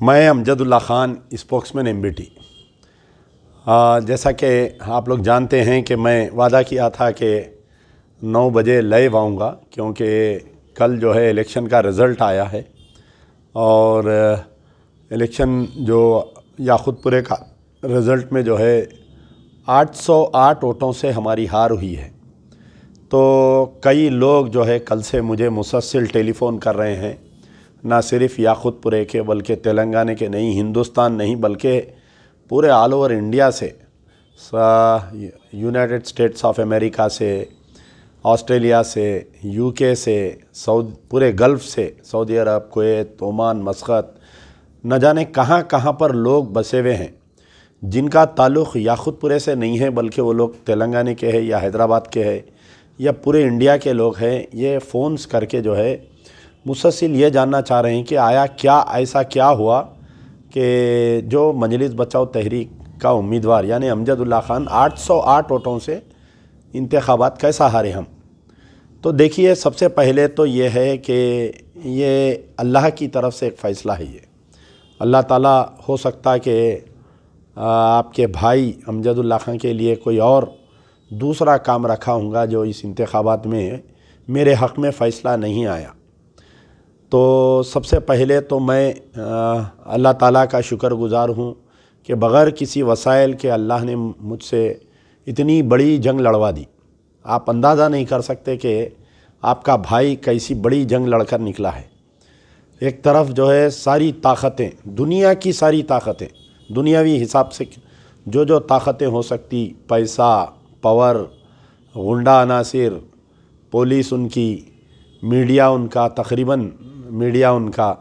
मैं Amjadullah Khan spokesman MBT. जैसा कि आप लोग जानते हैं कि मैं वादा किया था कि 9 बजे लाइव आऊँगा, क्योंकि कल जो है इलेक्शन का रिज़ल्ट आया है और इलेक्शन जो याक़ूतपुरे का रिज़ल्ट में जो है 808 वोटों से हमारी हार हुई है। तो कई लोग जो है कल से मुझे मुसलसल टेलीफ़ोन कर रहे हैं, ना सिर्फ याक़ूतपुरे के बल्कि तेलंगाना के नहीं, हिंदुस्तान नहीं बल्कि पूरे ऑल ओवर इंडिया से, यूनाइटेड स्टेट्स ऑफ अमेरिका से, ऑस्ट्रेलिया से, यूके से, पूरे गल्फ़ से, सऊदी अरब, कुवैत, ओमान, मस्कत, न जाने कहाँ कहाँ पर लोग बसे हुए हैं जिनका ताल्लुक़ याक़ूतपुरे से नहीं है बल्कि वो लोग तेलंगाना के हैं या हैदराबाद के हैं या पूरे इंडिया के लोग हैं। ये फ़ोन्स करके जो है मुसलसल ये जानना चाह रहे हैं कि आया क्या ऐसा क्या हुआ कि जो मजलिस बचाओ तहरीक का उम्मीदवार यानी अमजदुल्ला ख़ान 808 वोटों से इंतखाबात कैसा हारे हम। तो देखिए, सबसे पहले तो ये है कि ये अल्लाह की तरफ से एक फ़ैसला है। ये अल्लाह ताला हो सकता है कि आपके भाई अमजदुल्ला ख़ान के लिए कोई और दूसरा काम रखा होगा जो इस इंतखाबात में मेरे हक़ में फ़ैसला नहीं आया। तो सबसे पहले तो मैं अल्लाह ताला का शुक्रगुज़ार हूँ कि बग़ैर किसी वसाइल के अल्लाह ने मुझसे इतनी बड़ी जंग लड़वा दी। आप अंदाज़ा नहीं कर सकते कि आपका भाई कैसी बड़ी जंग लड़कर निकला है। एक तरफ जो है सारी ताकतें, दुनिया की सारी ताकतें, दुनियावी हिसाब से जो ताकतें हो सकती, पैसा, पावर, गुंडा अनासिर, पुलिस उनकी, मीडिया उनका, तकरीबन मीडिया उनका,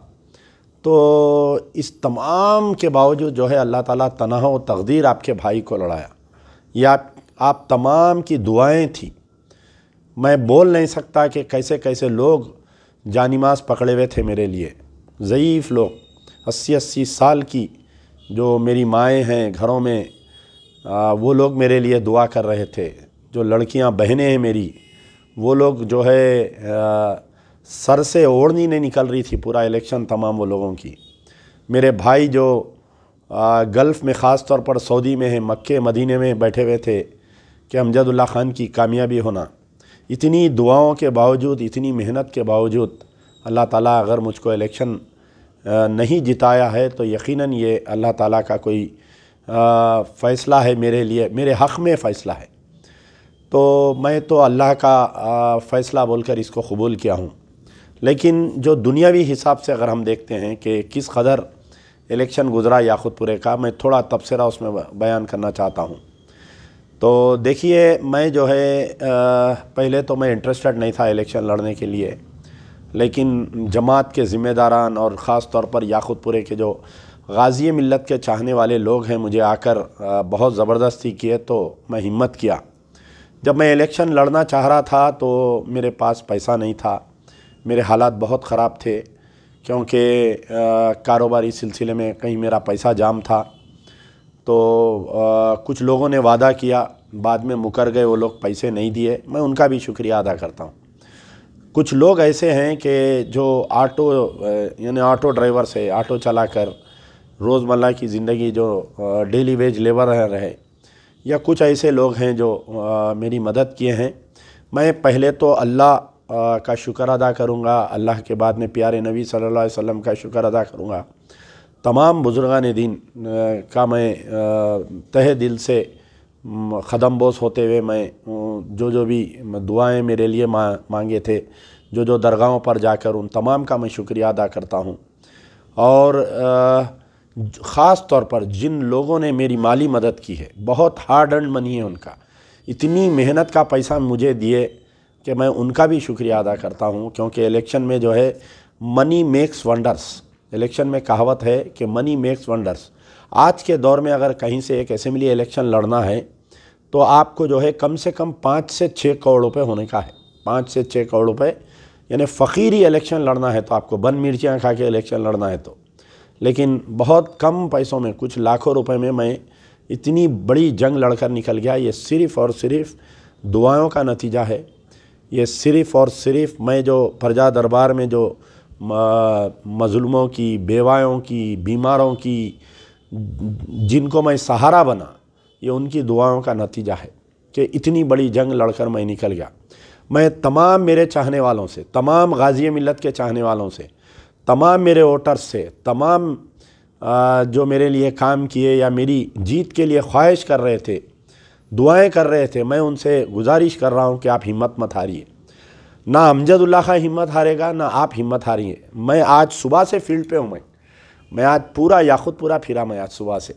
तो इस तमाम के बावजूद जो है अल्लाह ताला तनहा व तकदीर आपके भाई को लड़ाया। ये आप तमाम की दुआएं थी। मैं बोल नहीं सकता कि कैसे कैसे लोग जानिमाज़ पकड़े हुए थे मेरे लिए, ज़ईफ़ लोग, 80-80 साल की जो मेरी माएँ हैं घरों में, वो लोग मेरे लिए दुआ कर रहे थे। जो लड़कियां बहनें हैं मेरी, वो लोग जो है सर से ओढ़नी नहीं निकल रही थी पूरा इलेक्शन तमाम वो लोगों की। मेरे भाई जो गल्फ़ में ख़ास तौर पर सऊदी में है, मक्के मदीने में बैठे हुए थे कि अमजदुल्ला ख़ान की कामयाबी होना। इतनी दुआओं के बावजूद, इतनी मेहनत के बावजूद अल्लाह ताला अगर मुझको इलेक्शन नहीं जिताया है तो यकीनन ये अल्लाह ताला का कोई फ़ैसला है मेरे लिए, मेरे हक़ में फ़ैसला है। तो मैं तो अल्लाह का फ़ैसला बोलकर इसको कबूल किया हूँ। लेकिन जो दुनियावी हिसाब से अगर हम देखते हैं कि किस कदर इलेक्शन गुज़रा याक़ूतपुरे का, मैं थोड़ा तबसरा उसमें बयान करना चाहता हूँ। तो देखिए, मैं जो है पहले तो मैं इंटरेस्टेड नहीं था इलेक्शन लड़ने के लिए, लेकिन जमात के ज़िम्मेदारान और ख़ास तौर पर याक़ूतपुरे के जो गाज़ी मिल्लत के चाहने वाले लोग हैं मुझे आकर बहुत ज़बरदस्ती किए, तो मैं हिम्मत किया। जब मैं इलेक्शन लड़ना चाह रहा था तो मेरे पास पैसा नहीं था, मेरे हालात बहुत ख़राब थे, क्योंकि कारोबारी सिलसिले में कहीं मेरा पैसा जाम था। तो कुछ लोगों ने वादा किया, बाद में मुकर गए, वो लोग पैसे नहीं दिए, मैं उनका भी शुक्रिया अदा करता हूँ। कुछ लोग ऐसे हैं कि जो ऑटो यानी ऑटो ड्राइवर से ऑटो चलाकर रोज़मर्रा की ज़िंदगी जो डेली वेज लेबर रहे, या कुछ ऐसे लोग हैं जो मेरी मदद किए हैं। मैं पहले तो अल्लाह का शुक्र अदा करूँगा, अल्लाह के बाद में प्यारे नबी सल्लल्लाहु अलैहि वसल्लम का शुक्र अदा करूँगा। तमाम बुज़ुर्गान दीन का मैं तहे दिल से ख़दम बोस होते हुए मैं जो भी दुआएं मेरे लिए मांगे थे, जो दरगाहों पर जाकर उन तमाम का मैं शुक्रिया अदा करता हूँ। और ख़ास तौर पर जिन लोगों ने मेरी माली मदद की है, बहुत हार्ड अर्न मनी है उनका, इतनी मेहनत का पैसा मुझे दिए कि मैं उनका भी शुक्रिया अदा करता हूँ। क्योंकि इलेक्शन में जो है मनी मेक्स वंडर्स, इलेक्शन में कहावत है कि मनी मेक्स वंडर्स। आज के दौर में अगर कहीं से एक असेंबली इलेक्शन लड़ना है तो आपको जो है कम से कम 5 से 6 करोड़ रुपए होने का है। 5 से 6 करोड़ रुपए यानी फ़कीरी इलेक्शन लड़ना है तो आपको बन मिर्चियाँ खा के इलेक्शन लड़ना है तो। लेकिन बहुत कम पैसों में, कुछ लाखों रुपए में मैं इतनी बड़ी जंग लड़कर निकल गया। ये सिर्फ़ और सिर्फ दुआओं का नतीजा है। ये सिर्फ़ और सिर्फ मैं जो प्रजा दरबार में जो मज़लूमों की, बेवायों की, बीमारों की, जिनको मैं सहारा बना, ये उनकी दुआओं का नतीजा है कि इतनी बड़ी जंग लड़कर मैं निकल गया। मैं तमाम मेरे चाहने वालों से, तमाम गाज़ी मिल्लत के चाहने वालों से, तमाम मेरे वोटर्स से, तमाम जो मेरे लिए काम किए या मेरी जीत के लिए ख्वाहिश कर रहे थे, दुआएं कर रहे थे, मैं उनसे गुजारिश कर रहा हूं कि आप हिम्मत मत हारिए। ना अमजदुल्ला खां हिम्मत हारेगा, ना आप हिम्मत हारिए। मैं आज सुबह से फील्ड पे हूँ। मैं आज पूरा याखुतपुरा फिरा। मैं आज सुबह से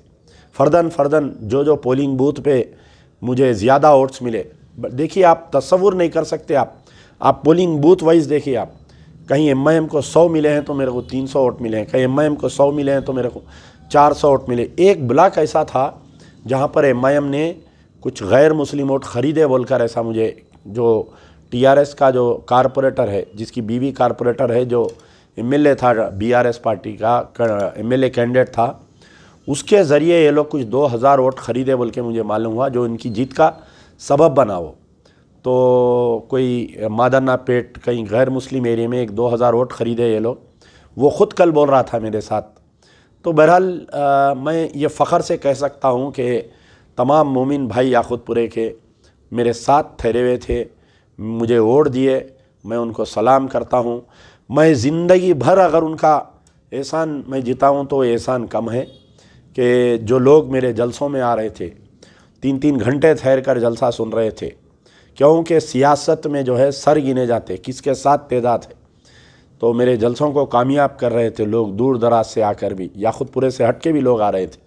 फ़र्दन जो पोलिंग बूथ पे मुझे ज़्यादा वोट्स मिले, देखिए आप तसव्वुर नहीं कर सकते। आप पोलिंग बूथ वाइज देखिए। आप कहीं MIM को 100 मिले हैं तो मेरे को 300 वोट मिले हैं, कहीं MIM को 100 मिले हैं तो मेरे को 400 वोट मिले। एक ब्लॉक ऐसा था जहाँ पर MIM ने कुछ गैर मुस्लिम वोट ख़रीदे बोलकर, ऐसा मुझे, जो TRS का जो कारपोरेटर है, जिसकी बीवी कारपोरेटर है, जो MLA था, BRS पार्टी का MLA कैंडिडेट था, उसके ज़रिए ये लोग कुछ 2000 वोट ख़रीदे बोल के मुझे मालूम हुआ, जो इनकी जीत का सबब बना। वो तो कोई मादरना पेट कहीं गैर मुस्लिम एरिया में 2000 वोट ख़रीदे ये लोग। वो ख़ुद कल बोल रहा था मेरे साथ। तो बहरहाल मैं ये फ़ख्र से कह सकता हूँ कि तमाम मोमिन भाई याखुतपुरे के मेरे साथ ठहरे हुए थे, मुझे वोट दिए, मैं उनको सलाम करता हूँ। मैं ज़िंदगी भर अगर उनका एहसान मैं जिताऊँ तो एहसान कम है कि जो लोग मेरे जलसों में आ रहे थे, 3-3 घंटे ठहर कर जलसा सुन रहे थे, क्योंकि सियासत में जो है सर गिने जाते किसके साथ तेदाद है। तो मेरे जलसों को कामयाब कर रहे थे लोग, दूर दराज से आकर भी, याखुतपुरे से हट के भी लोग आ रहे थे,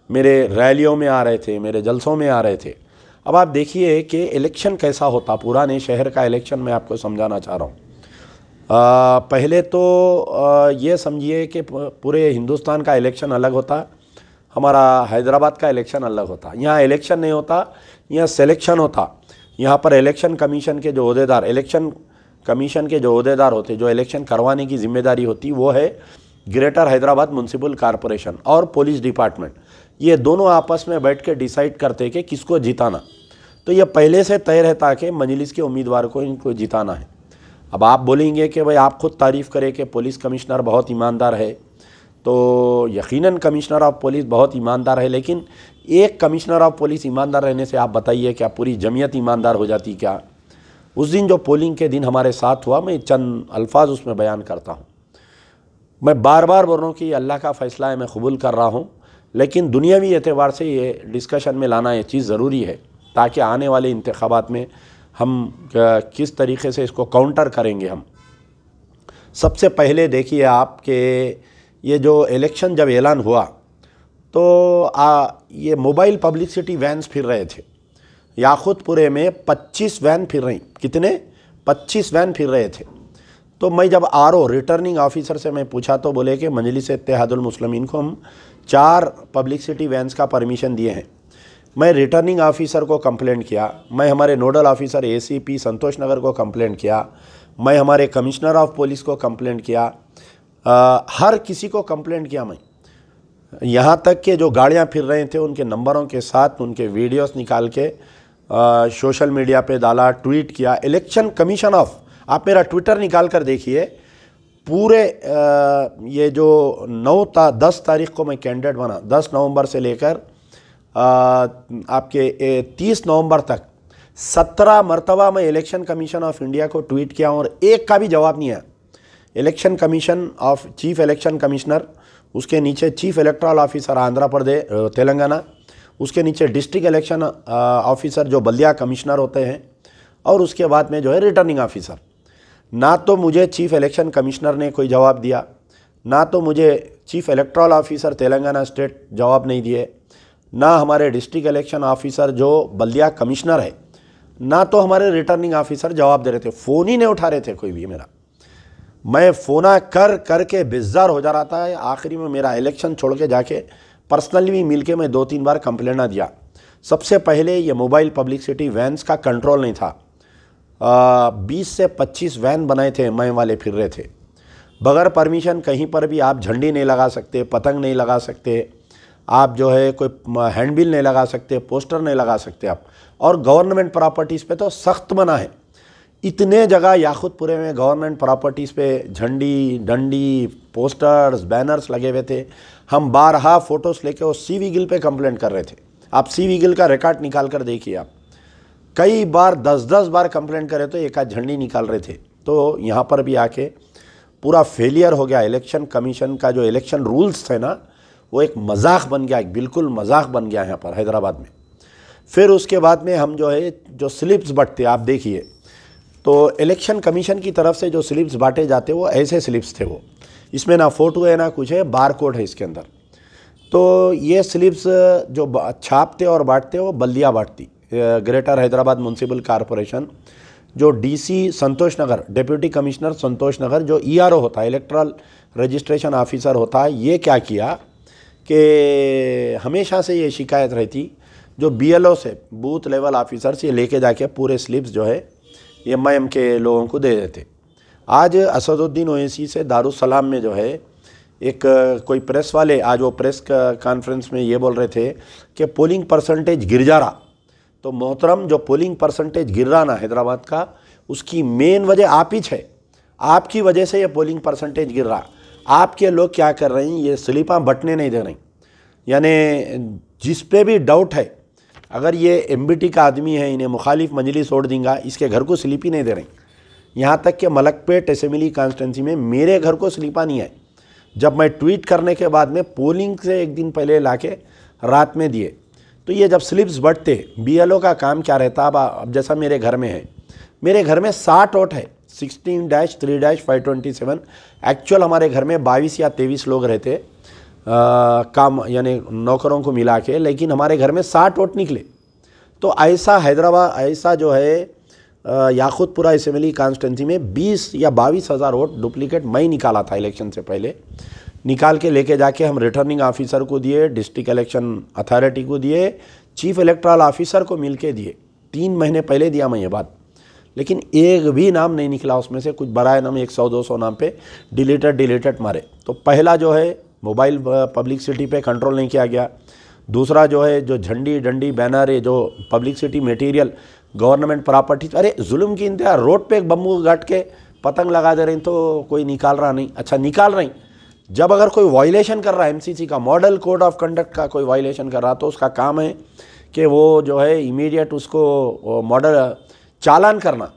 मेरे रैलियों में आ रहे थे, मेरे जलसों में आ रहे थे। अब आप देखिए कि इलेक्शन कैसा होता, पुराने शहर का इलेक्शन मैं आपको समझाना चाह रहा हूँ। पहले तो ये समझिए कि पूरे हिंदुस्तान का इलेक्शन अलग होता, हमारा हैदराबाद का इलेक्शन अलग होता। यहाँ इलेक्शन नहीं होता, यहाँ सिलेक्शन होता। यहाँ पर इलेक्शन कमीशन के जो ओहदेदार, इलेक्शन कमीशन के जो ओहदेदार होते, जो इलेक्शन करवाने की जिम्मेदारी होती, वो है ग्रेटर हैदराबाद म्युनिसिपल कॉरपोरेशन और पुलिस डिपार्टमेंट। ये दोनों आपस में बैठ के डिसाइड करते कि किसको जिताना। तो ये पहले से तय रहता कि मजलिस के उम्मीदवार को इनको जिताना है। अब आप बोलेंगे कि भाई आप खुद तारीफ़ करें कि पुलिस कमिश्नर बहुत ईमानदार है, तो यकीनन कमिश्नर ऑफ पुलिस बहुत ईमानदार है, लेकिन एक कमिश्नर ऑफ पुलिस ईमानदार रहने से आप बताइए क्या पूरी जमीयत ईमानदार हो जाती क्या? उस दिन जो पोलिंग के दिन हमारे साथ हुआ, मैं चंद अल्फाज उसमें बयान करता हूँ। मैं बार बार बोल रहा हूँ कि अल्लाह का फ़ैसला है, मैं कबूल कर रहा हूँ, लेकिन दुनियावी एतबार से ये डिस्कशन में लाना ये चीज़ ज़रूरी है ताकि आने वाले इंतखाबात में हम किस तरीके से इसको काउंटर करेंगे। हम सबसे पहले देखिए आप कि ये जो इलेक्शन जब ऐलान हुआ तो ये मोबाइल पब्लिसिटी वैन्स फिर रहे थे। याखुतपुरे में 25 वैन फिर रही। कितने? 25 वैन फिर रहे थे। तो मैं जब RO रिटर्निंग ऑफिसर से मैं पूछा तो बोले कि मजलिस इत्तेहादुल मुस्लिमीन को हम 4 पब्लिसिटी वैन्स का परमिशन दिए हैं। मैं रिटर्निंग ऑफिसर को कंप्लेंट किया, मैं हमारे नोडल ऑफिसर ACP संतोष नगर को कंप्लेंट किया, मैं हमारे कमिश्नर ऑफ पुलिस को कंप्लेंट किया, हर किसी को कंप्लेंट किया मैं। यहाँ तक कि जो गाड़ियाँ फिर रहे थे उनके नंबरों के साथ उनके वीडियोस निकाल के सोशल मीडिया पे डाला, ट्वीट किया। इलेक्शन कमीशन ऑफ, आप मेरा ट्विटर निकाल कर देखिए, पूरे ये जो 10 तारीख को मैं कैंडिडेट बना, 10 नवंबर से लेकर आपके 30 नवंबर तक 17 मरतबा मैं इलेक्शन कमीशन ऑफ इंडिया को ट्वीट किया और एक का भी जवाब नहीं आया। Election commission of chief election commissioner, उसके नीचे chief electoral officer Andhra Pradesh Telangana, उसके नीचे डिस्ट्रिक्ट इलेक्शन ऑफिसर जो बल्दिया कमिश्नर होते हैं, और उसके बाद में जो है रिटर्निंग ऑफिसर। ना तो मुझे चीफ इलेक्शन कमिश्नर ने कोई जवाब दिया, ना तो मुझे chief electoral officer Telangana state जवाब नहीं दिए, ना हमारे डिस्ट्रिक्ट इलेक्शन ऑफिसर जो बल्दिया कमिश्नर है, ना तो हमारे रिटर्निंग ऑफिसर जवाब दे रहे थे। फ़ोन ही नहीं उठा रहे थे कोई भी मेरा। मैं फ़ोना कर के बेजार हो जा रहा था। आखिरी में मेरा इलेक्शन छोड़ के जाके पर्सनली भी मिल के मैं 2-3 बार कंप्लेंट दिया। सबसे पहले ये मोबाइल पब्लिसिटी वैन्स का कंट्रोल नहीं था। 20 से 25 वैन बनाए थे, मैं वाले फिर रहे थे बग़ैर परमिशन। कहीं पर भी आप झंडी नहीं लगा सकते, पतंग नहीं लगा सकते, आप जो है कोई हैंडबिल नहीं लगा सकते, पोस्टर नहीं लगा सकते आप। और गवर्नमेंट प्रॉपर्टीज़ पे तो सख्त मना है। इतने जगह याकुतपुरे में गवर्नमेंट प्रॉपर्टीज़ पे झंडी डंडी पोस्टर्स बैनर्स लगे हुए थे। हम बारहा फ़ोटोज़ लेके वो सी विजिल पे कंप्लेंट कर रहे थे। आप सी विजिल का रिकॉर्ड निकाल कर देखिए, आप कई बार 10-10 बार कंप्लेंट करे तो एक आध झंडी निकाल रहे थे। तो यहाँ पर भी आके पूरा फेलियर हो गया। इलेक्शन कमीशन का जो इलेक्शन रूल्स थे ना, वो एक मजाक बन गया, एक बिल्कुल मजाक बन गया यहाँ पर हैदराबाद में। फिर उसके बाद में हम जो है जो स्लिप्स बंटते, आप देखिए तो इलेक्शन कमीशन की तरफ से जो स्लिप्स बांटे जाते वो ऐसे स्लिप्स थे, वो इसमें ना फ़ोटो है ना कुछ है, बार कोड है इसके अंदर। तो ये स्लिप्स जो छापते और बांटते वो बल्दिया बांटती, ग्रेटर हैदराबाद म्यूनसिपल कॉरपोरेशन। जो डीसी संतोष नगर, डिप्टी कमिश्नर संतोष नगर, जो ईआरओ होता है, इलेक्ट्रल रजिस्ट्रेशन ऑफिसर होता है, ये क्या किया कि हमेशा से ये शिकायत रहती, जो बीएलओ से बूथ लेवल ऑफिसर से लेके जाके पूरे स्लिप्स जो है एमआईएम के लोगों को दे देते। आज असदुद्दीन ओवैसी से दारुसलाम में जो है एक कोई प्रेस वाले, आज वो प्रेस कॉन्फ्रेंस में ये बोल रहे थे कि पोलिंग परसेंटेज गिर जा रहा। तो मोहतरम, जो पोलिंग परसेंटेज गिर रहा ना हैदराबाद का, उसकी मेन वजह आप ही है। आपकी वजह से ये पोलिंग परसेंटेज गिर रहा। आपके लोग क्या कर रहे हैं, ये स्लिपां बंटने नहीं दे रहे। यानी जिस पे भी डाउट है, अगर ये एमबीटी का आदमी है, इन्हें मुखालिफ मजलिस छोड़ देंगे, इसके घर को स्लिप ही नहीं दे रहे। यहाँ तक कि मलकपेट असेंबली कॉन्स्टिट्यूंसी में मेरे घर को स्लिपा नहीं है। जब मैं ट्वीट करने के बाद में पोलिंग से एक दिन पहले लाके रात में दिए, तो ये जब स्लिप्स बंटते, बीएलओ का काम क्या रहता। अब जैसा मेरे घर में है, मेरे घर में 60 वोट है, 16-3-527। एक्चुअल हमारे घर में 22 या 23 लोग रहते काम, यानी नौकरों को मिला के, लेकिन हमारे घर में 60 वोट निकले। तो ऐसा हैदराबाद, ऐसा जो है याकुतपुरा असेंबली कॉन्स्टिट्यूंसी में 20 या 22 हज़ार वोट डुप्लीकेट मैं निकाला था इलेक्शन से पहले। निकाल के लेके जाके हम रिटर्निंग ऑफिसर को दिए, डिस्ट्रिक्ट इलेक्शन अथॉरिटी को दिए, चीफ इलेक्टोरल ऑफिसर को मिल के दिए। 3 महीने पहले दिया मैं ये बात, लेकिन एक भी नाम नहीं निकला उसमें से। कुछ बराए नाम 100-200 नाम पे डिलीटेड मारे। तो पहला जो है मोबाइल पब्लिसिटी पे कंट्रोल नहीं किया गया। दूसरा जो है जो झंडी डंडी बैनर है, जो पब्लिसिटी मटेरियल गवर्नमेंट प्रॉपर्टी, अरे जुल्म की इंतहा। रोड पे एक बम्बू गाट के पतंग लगा दे रहे हैं तो कोई निकाल रहा नहीं। अच्छा निकाल रहे हैं, जब अगर कोई वायलेशन कर रहा है एमसीसी का, मॉडल कोड ऑफ कंडक्ट का कोई वायलेशन कर रहा, तो उसका काम है कि वो जो है इमीडिएट उसको मॉडल चालान करना,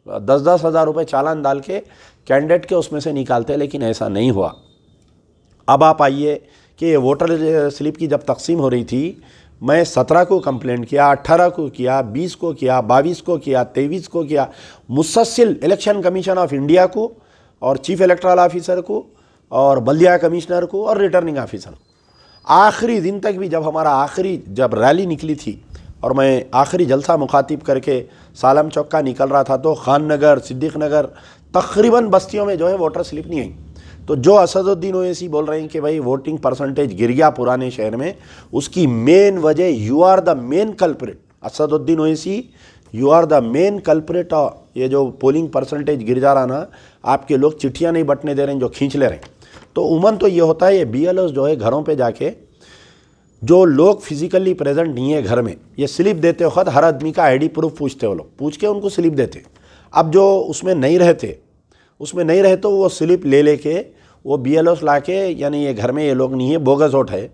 10-10 हज़ार रुपये चालान डाल के कैंडिडेट के उसमें से निकालते। लेकिन ऐसा नहीं हुआ। अब आप आइए कि ये वोटर स्लिप की जब तकसीम हो रही थी, मैं 17 को कंप्लेंट किया, 18 को किया, 20 को किया, 22 को किया, 23 को किया, मुसलसल इलेक्शन कमीशन ऑफ इंडिया को और चीफ इलेक्टोरल ऑफिसर को और बल्दिया कमिश्नर को और रिटर्निंग ऑफिसर। आखिरी दिन तक भी जब हमारा आखिरी जब रैली निकली थी और मैं आखिरी जलसा मुखातिब करके सालम चौक का निकल रहा था, तो खान नगर, सिद्दीक नगर, तकरीबन बस्तियों में जो है वोटर स्लिप नहीं आई। तो जो असदुद्दीन ओवैसी बोल रहे हैं कि भाई वोटिंग परसेंटेज गिर गया पुराने शहर में, उसकी मेन वजह, you are the main culprit Asaduddin Owaisi, you are the main culprit. ये जो पोलिंग परसेंटेज गिर जा रहा ना, आपके लोग चिट्ठियाँ नहीं बंटने दे रहे हैं, जो खींच ले रहे हैं। तो उमन तो ये होता है, ये बीएलओ जो है घरों पे जाके, जो लोग फिजिकली प्रेजेंट नहीं है घर में, ये स्लिप देते वक्त हर आदमी का आईडी प्रूफ पूछते, वो लोग पूछ के उनको स्लिप देते। अब जो उसमें नहीं रहे तो वो स्लिप ले लेके वो बीएलओ ला के, यानी ये घर में ये लोग नहीं है, बोगस वोट है,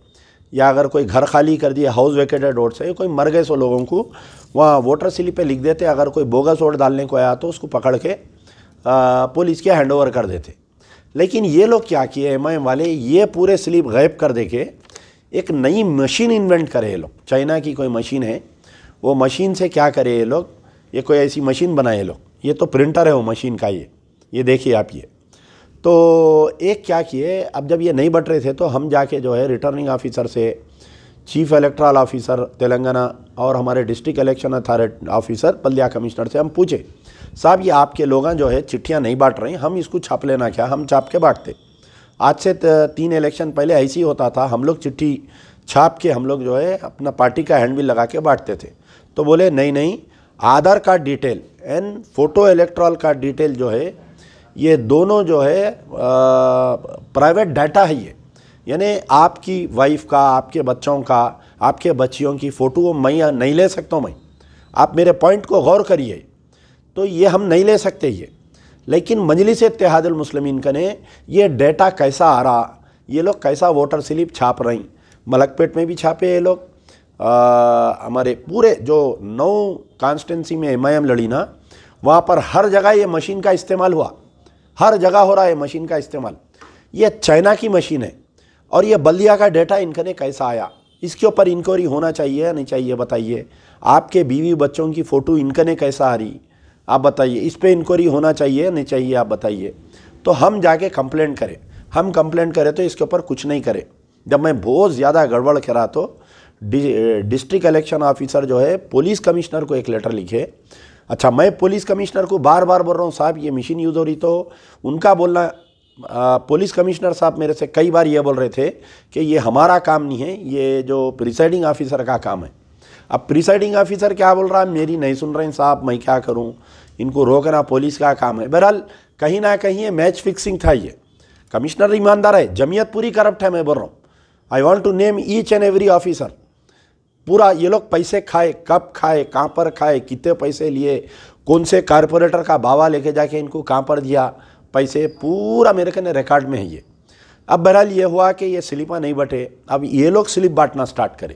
या अगर कोई घर खाली कर दिया, हाउस वेकेटेड वोट से, कोई मर गए सो लोगों को वहाँ वोटर स्लिप पे लिख देते। अगर कोई बोगस वोट डालने को आया तो उसको पकड़ के पुलिस के हैंड ओवर कर देते। लेकिन ये लोग क्या किए एमआईएम वाले, ये पूरे स्लिप गायब कर दे के एक नई मशीन इन्वेंट करे। ये लोग चाइना की कोई मशीन है, वो मशीन से क्या करे ये लोग, ये कोई ऐसी मशीन बनाए ये लोग, ये तो प्रिंटर है वो मशीन का, ये देखिए आप। ये तो एक क्या किए, अब जब ये नहीं बट रहे थे तो हम जाके जो है रिटर्निंग ऑफिसर से, चीफ इलेक्टोरल ऑफिसर तेलंगाना और हमारे डिस्ट्रिक्ट इलेक्शन अथॉरिटी ऑफिसर बल्दिया कमिश्नर से हम पूछे, साहब ये आपके लोग जो है चिट्ठियाँ नहीं बांट रहे हैं, हम इसको छाप लेना क्या? हम छाप के बांटते। आज से 3 इलेक्शन पहले ऐसे ही होता था, हम लोग चिट्ठी छाप के हम लोग जो है अपना पार्टी का हैंडबिल लगा के बांटते थे। तो बोले नहीं, Aadhaar card detail and photo electoral card detail जो है, ये दोनों जो है प्राइवेट डाटा है ये, यानी आपकी वाइफ का, आपके बच्चों का, आपके बच्चियों की फ़ोटो मैं नहीं ले सकता हूँ मैं। आप मेरे पॉइंट को गौर करिए। तो ये हम नहीं ले सकते ये। लेकिन मजलिस इत्तेहादुल मुस्लिमीन का ने ये डेटा कैसा आ रहा, ये लोग कैसा वोटर स्लिप छाप रही, मलकपेट में भी छापे ये लोग, हमारे पूरे जो 9 कॉन्स्टिट्यूंसी में एमआईएम लड़ी ना, वहाँ पर हर जगह ये मशीन का इस्तेमाल हुआ, हर जगह हो रहा है मशीन का इस्तेमाल। ये चाइना की मशीन है और ये बल्दिया का डेटा इनका ने कैसा आया, इसके ऊपर इंक्वायरी होना चाहिए या नहीं चाहिए बताइए। आपके बीवी बच्चों की फ़ोटो इनका ने कैसा आ रही आप बताइए, इस पर इंक्वायरी होना चाहिए या नहीं चाहिए आप बताइए। तो हम जाके कंप्लेंट करें, हम कंप्लेंट करें तो इसके ऊपर कुछ नहीं करें। जब मैं बहुत ज़्यादा गड़बड़ करा तो डिस्ट्रिक्ट इलेक्शन ऑफिसर जो है पुलिस कमिश्नर को एक लेटर लिखे। अच्छा, मैं पुलिस कमिश्नर को बार बार बोल रहा हूँ साहब ये मशीन यूज़ हो रही, तो उनका बोलना पुलिस कमिश्नर साहब मेरे से कई बार ये बोल रहे थे कि ये हमारा काम नहीं है, ये जो प्रिसाइडिंग ऑफिसर का काम है। अब प्रिसाइडिंग ऑफिसर क्या बोल रहा है, मेरी नहीं सुन रहे हैं साहब, मैं क्या करूं, इनको रोकना पुलिस का काम है। बहरहाल कहीं ना कहीं ये मैच फिक्सिंग था। ये कमिश्नर ईमानदार है, जमीयत पूरी करप्ट है, मैं बोल रहा हूँ। I want to name each and every officer. पूरा ये लोग पैसे खाए, कब खाए, कहाँ पर खाए, कितने पैसे लिए, कौन से कारपोरेटर का बावा लेके जाके इनको कहाँ पर दिया पैसे, पूरा मेरे कहने रिकॉर्ड में है ये। अब बहरहाल ये हुआ कि ये स्लिपा नहीं बटे, अब ये लोग स्लिप बांटना स्टार्ट करें।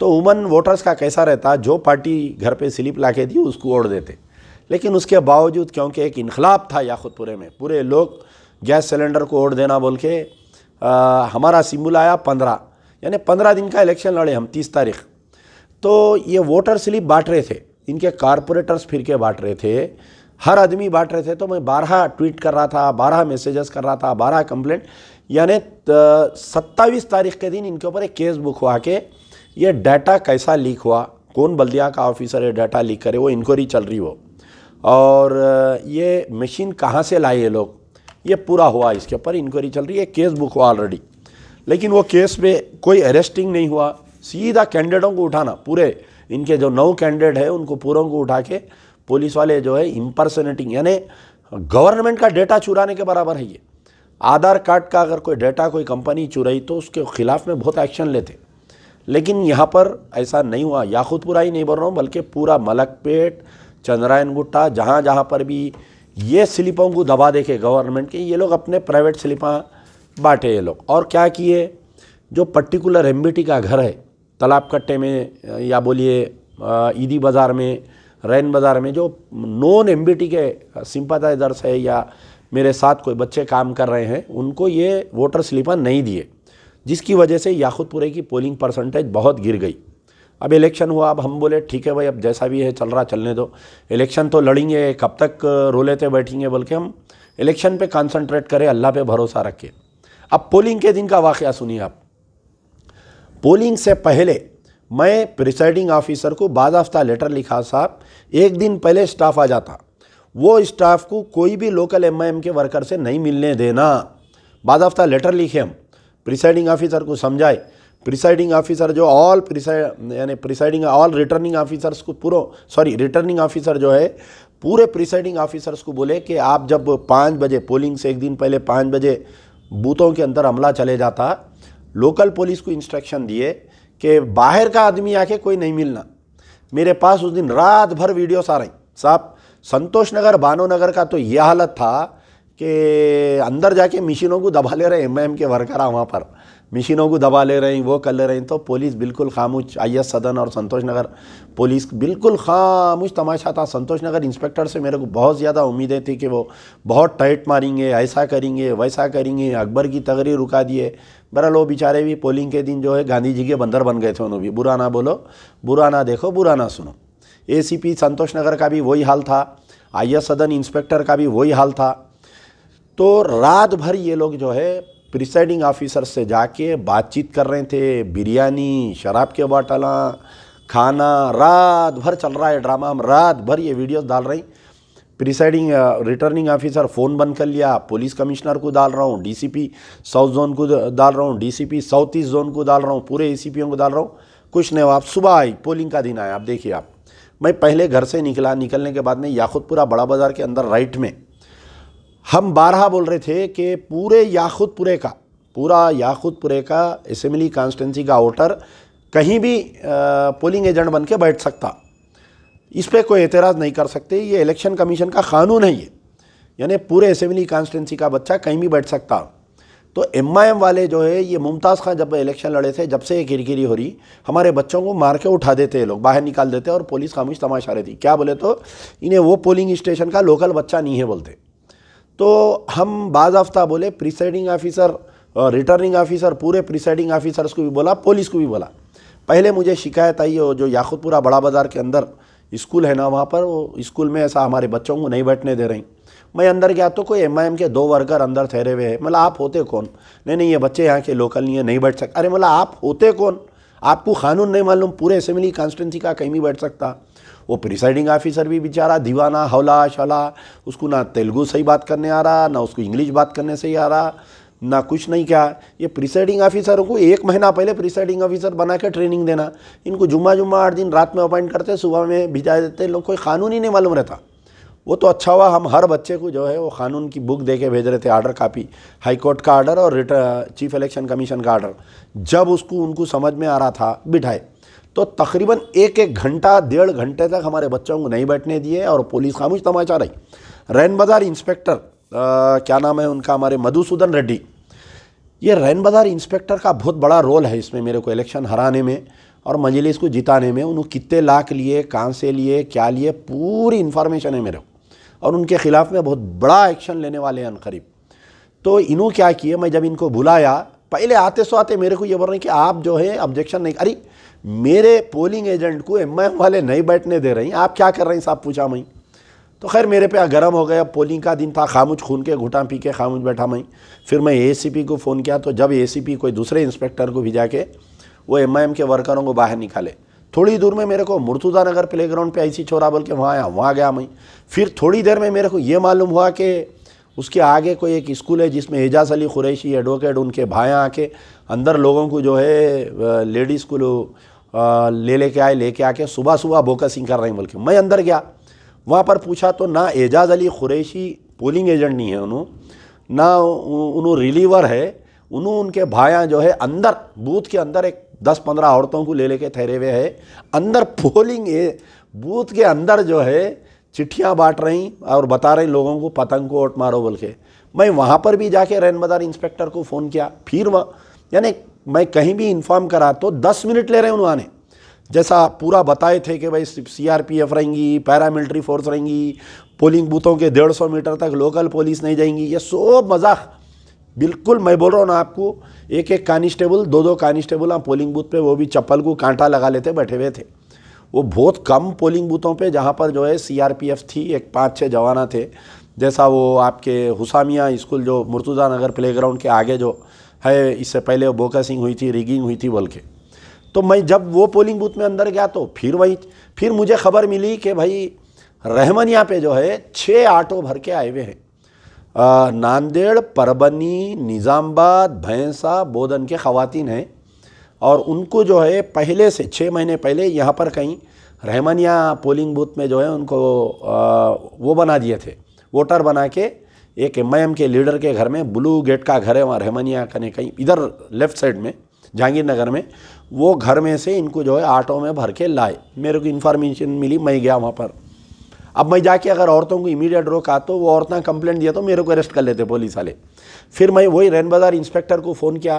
तो वुमन वोटर्स का कैसा रहता, जो पार्टी घर पे स्लिप ला के दी उसको ओढ़ देते। लेकिन उसके बावजूद क्योंकि एक इनकलाब था याकुतपुरे में, पूरे लोग गैस सिलेंडर को ओढ़ देना बोल के हमारा सिंबल आया 15, यानी 15 दिन का इलेक्शन लड़े हम 30 तारीख। तो ये वोटर स्लिप बांट रहे थे, इनके कारपोरेटर्स फिर के बांट रहे थे, हर आदमी बांट रहे थे। तो मैं 12 ट्वीट कर रहा था, 12 मैसेजेस कर रहा था, 12 कंप्लेंट, यानी 27 तारीख के दिन इनके ऊपर एक केस बुक हुआ कि ये डाटा कैसा लीक हुआ, कौन बल्दिया का ऑफिसर है डाटा लीक करे, वो इंक्वायरी चल रही हो, और ये मशीन कहाँ से लाए ये लोग, ये पूरा हुआ, इसके ऊपर इंक्वायरी चल रही है, केस बुक हुआ ऑलरेडी। लेकिन वो केस में कोई अरेस्टिंग नहीं हुआ, सीधा कैंडिडेटों को उठाना, पूरे इनके जो 9 कैंडिडेट है उनको पूरों को उठा के पुलिस वाले जो है इम्पर्सनेटिंग, यानी गवर्नमेंट का डेटा चुराने के बराबर है ये। आधार कार्ड का अगर कोई डेटा कोई कंपनी चुराई तो उसके खिलाफ में बहुत एक्शन लेते, लेकिन यहाँ पर ऐसा नहीं हुआ। याकुतपुरा ही नहीं बोल रहा हूँ, बल्कि पूरा मलकपेट, चंद्रायन गुट्टा, जहाँ जहाँ पर भी ये स्लिपों को दबा देखे गवर्नमेंट के, ये लोग अपने प्राइवेट स्लिपां बांटे ये लोग। और क्या किए, जो पर्टिकुलर एमबीटी का घर है तालाब कट्टे में या बोलिए ईदी बाज़ार में, रैन बाज़ार में, जो नॉन एमबीटी के सिंपैथाइजर्स है या मेरे साथ कोई बच्चे काम कर रहे हैं, उनको ये वोटर स्लिपां नहीं दिए, जिसकी वजह से याकुतपुरे की पोलिंग परसेंटेज बहुत गिर गई। अब इलेक्शन हुआ, अब हम बोले ठीक है भाई, अब जैसा भी है चल रहा चलने दो, इलेक्शन तो लड़ेंगे, कब तक रो लेते बैठेंगे, बल्कि हम इलेक्शन पे कंसंट्रेट करें, अल्लाह पे भरोसा रखें। अब पोलिंग के दिन का वाक़या सुनिए आप। पोलिंग से पहले मैं प्रिसाइडिंग ऑफिसर को बाज़ाफ्ता लेटर लिखा, साहब एक दिन पहले स्टाफ आ जाता, वो स्टाफ को कोई भी लोकल एमआईएम के वर्कर से नहीं मिलने देना, बाज़ाफ्ता लेटर लिखे हम, प्रिसाइडिंग ऑफिसर को समझाए। प्रिसाइडिंग ऑफिसर जो ऑल रिटर्निंग ऑफिसर्स को रिटर्निंग ऑफिसर जो है पूरे प्रिसाइडिंग ऑफिसर्स को बोले कि आप जब 5 बजे पोलिंग से एक दिन पहले 5 बजे बूथों के अंदर हमला चले जाता, लोकल पुलिस को इंस्ट्रक्शन दिए कि बाहर का आदमी आके कोई नहीं मिलना। मेरे पास उस दिन रात भर वीडियोस आ रही साहब, संतोष नगर, बानो नगर का तो यह हालत था कि अंदर जाके मशीनों को दबा ले रहे एमआईएम के वर्कर, वहाँ पर मशीनों को दबा ले रहे हैं, वो कर ले रहे हैं। तो पुलिस बिल्कुल खामोश, आईएस सदन और संतोष नगर पुलिस बिल्कुल खामोश तमाशा था। संतोष नगर इंस्पेक्टर से मेरे को बहुत ज़्यादा उम्मीदें थी कि वो बहुत टाइट मारेंगे, ऐसा करेंगे वैसा करेंगे, अकबर की तकरीर रुका दिए। बहरहाल वो बेचारे भी पोलिंग के दिन जो है गांधी जी के बंदर बन गए थे, उन्होंने भी बुरा ना बोलो, बुरा ना देखो, बुरा ना सुनो। एसीपी संतोष नगर का भी वही हाल था, आईएस सदन इंस्पेक्टर का भी वही हाल था। तो रात भर ये लोग जो है प्रिसाइडिंग ऑफिसर से जाके बातचीत कर रहे थे, बिरयानी, शराब के बाटला, खाना, रात भर चल रहा है ड्रामा। हम रात भर ये वीडियोस डाल रहे हैं। प्रिसाइडिंग रिटर्निंग ऑफिसर फ़ोन बंद कर लिया, पुलिस कमिश्नर को डाल रहा हूँ, डीसीपी साउथ जोन को डाल रहा हूँ, डीसीपी साउथ ईस्ट जोन को डाल रहा हूँ, पूरे एसीपीओ को डाल रहा हूँ, कुछ नहीं हुआ। आप सुबह आई, पोलिंग का दिन आया, आप देखिए आप। मैं पहले घर से निकला, निकलने के बाद में याकुतपुरा बड़ा बाज़ार के अंदर राइट में हम 12 बोल रहे थे कि पूरे याकुतपुरे का असेंबली कॉन्स्टिट्यूंसी का वोटर कहीं भी पोलिंग एजेंट बन के बैठ सकता। इस पर कोई एतराज़ नहीं कर सकते। ये इलेक्शन कमीशन का कानून है ये, यानी पूरे असेंबली कॉन्स्टिट्यूंसी का बच्चा कहीं भी बैठ सकता। तो MIM वाले जो है, ये मुमताज़ खां जब इलेक्शन लड़े थे, जब से ये किरकिरी हो रही, हमारे बच्चों को मार के उठा देते हैं लोग, बाहर निकाल देते और पुलिस खामोश तमाशा रहती। क्या बोले तो इन्हें वो पोलिंग स्टेशन का लोकल बच्चा नहीं है बोलते। तो हम बाज़ाफ्ता बोले प्रिसाइडिंग ऑफिसर, रिटर्निंग ऑफिसर, पूरे प्रिसाइडिंग ऑफिसर्स को भी बोला, पुलिस को भी बोला। पहले मुझे शिकायत आई, जो याकूतपुरा बड़ा बाज़ार के अंदर स्कूल है ना, वहाँ पर वो स्कूल में ऐसा हमारे बच्चों को नहीं बैठने दे रही। मैं अंदर गया तो कोई MIM के 2 वर्कर अंदर ठहरे हुए हैं। मतलब आप होते कौन? नहीं ये बच्चे यहाँ के लोकल नहीं है, नहीं बैठ सकते। अरे मतलब आप होते कौन? आपको कानून नहीं मालूम? पूरे असेंबली कॉन्स्टिट्यूंसी का कहीं भी बैठ सकता। वो प्रिसाइडिंग ऑफिसर भी बेचारा दीवाना हौला शला, उसको ना तेलुगु सही बात करने आ रहा, ना उसको इंग्लिश बात करने सही आ रहा, ना कुछ नहीं। क्या ये प्रिसाइडिंग ऑफिसरों को 1 महीना पहले प्रिसाइडिंग ऑफिसर बना के ट्रेनिंग देना, इनको जुम्मा 8 दिन रात में अपॉइंट करते, सुबह में भिजा देते। लोग कोई कानून ही नहीं मालूम रहता। वो तो अच्छा हुआ हम हर बच्चे को जो है वो कानून की बुक दे के भेज रहे थे, ऑर्डर कापी, हाई कोर्ट का ऑर्डर और चीफ इलेक्शन कमीशन का ऑर्डर। जब उनको समझ में आ रहा था बिठाए, तो तकरीबन 1 घंटा 1.5 घंटे तक हमारे बच्चों को नहीं बैठने दिए और पुलिस खामोश तमाचा रही। रैन बाज़ार इंस्पेक्टर क्या नाम है उनका, हमारे मधुसूदन रेड्डी, ये रैन बाज़ार इंस्पेक्टर का बहुत बड़ा रोल है इसमें मेरे को इलेक्शन हराने में और मजलिस को जिताने में। उन्होंने कितने लाख लिए, कहाँ से लिए, क्या लिए, पूरी इन्फॉर्मेशन है मेरे को, और उनके खिलाफ में बहुत बड़ा एक्शन लेने वाले हैं अनकरीब। तो इन्हों क्या किए, मैं जब इनको बुलाया, पहले आते सो आते मेरे को ये बोल रहे हैं कि आप जो है ऑब्जेक्शन नहीं। अरे मेरे पोलिंग एजेंट को MIM वाले नहीं बैठने दे रहे हैं, आप क्या कर रहे हैं साहब, पूछा मैं। तो खैर मेरे पे गर्म हो गया, पोलिंग का दिन था, खामोश खून के घुटा पी के खामोश बैठा मैं। फिर मैं ACP को फ़ोन किया, तो जब ACP कोई दूसरे इंस्पेक्टर को भिजा के वो MIM के वर्करों को बाहर निकाले। थोड़ी दूर में मेरे को मुर्तुज़ा नगर प्लेग्राउंड पे ऐसी छोरा बोल के वहाँ आया, वहाँ गया मैं। फिर थोड़ी देर में मेरे को ये मालूम हुआ कि उसके आगे कोई एक स्कूल है जिसमें एजाज अली कुरैशी एडवोकेट, उनके भाइयाँ आके अंदर लोगों को जो है लेडीज़ को लेके आके सुबह सुबह बोकसिंग कर रहे हैं बोल के। मैं अंदर गया, वहाँ पर पूछा तो ना एजाज अली कुरैशी पोलिंग एजेंट नहीं है उन्होंने, ना उन्होंने रिलीवर है, उनके भाइयाँ जो है अंदर बूथ के अंदर एक 10-15 औरतों को लेके ठहरे हुए है अंदर पोलिंग बूथ के अंदर जो है चिट्ठियाँ बांट रही और बता रही लोगों को पतंग को वोट मारो बोल के। मैं वहाँ पर भी जाके रैन बाज़ार इंस्पेक्टर को फ़ोन किया, फिर वहाँ यानी मैं कहीं भी इन्फॉर्म करा तो 10 मिनट ले रहे हैं उन्होंने। जैसा पूरा बताए थे कि भाई CRPF रहेंगी, पैरामिलिट्री फोर्स रहेंगी, पोलिंग बूथों के 150 मीटर तक लोकल पुलिस नहीं जाएंगी, ये सब मजाक। बिल्कुल मैं बोल रहा हूँ ना आपको, एक कांस्टेबल 2 कांस्टेबल हम पोलिंग बूथ पे, वो भी चप्पल को कांटा लगा लेते बैठे हुए थे। वो बहुत कम पोलिंग बूथों पे जहाँ पर जो है CRPF थी, एक 5-6 जवाना थे। जैसा वो आपके हुसामिया स्कूल जो मुर्तुज़ा नगर प्लेग्राउंड के आगे जो है, इससे पहले वो बोकसिंग हुई थी, रिगिंग हुई थी बोल के। तो मैं जब वो पोलिंग बूथ में अंदर गया तो फिर मुझे खबर मिली कि भाई रहमनिया पे जो है 6 ऑटो भर के आए हुए हैं, नांदेड़, परबनी, निज़ामबाद, भैंसा, बोधन के ख़वातीन हैं, और उनको जो है पहले से 6 महीने पहले यहाँ पर कहीं रहमनिया पोलिंग बूथ में जो है उनको वो बना दिए थे, वोटर बना के। एक MIM के लीडर के घर में, ब्लू गेट का घर है वहाँ रहमनिया कहीं इधर लेफ़्ट साइड में जहांगीर नगर में, वो घर में से इनको जो है ऑटो में भर के लाए। मेरे को इन्फॉर्मेशन मिली, मैं गया वहाँ पर। अब मैं जाके अगर औरतों को इमीडिएट रोका तो वो औरतें कंप्लेंट दिया तो मेरे को अरेस्ट कर लेते पुलिस वाले। फिर मैं वही रैन बाज़ार इंस्पेक्टर को फ़ोन किया,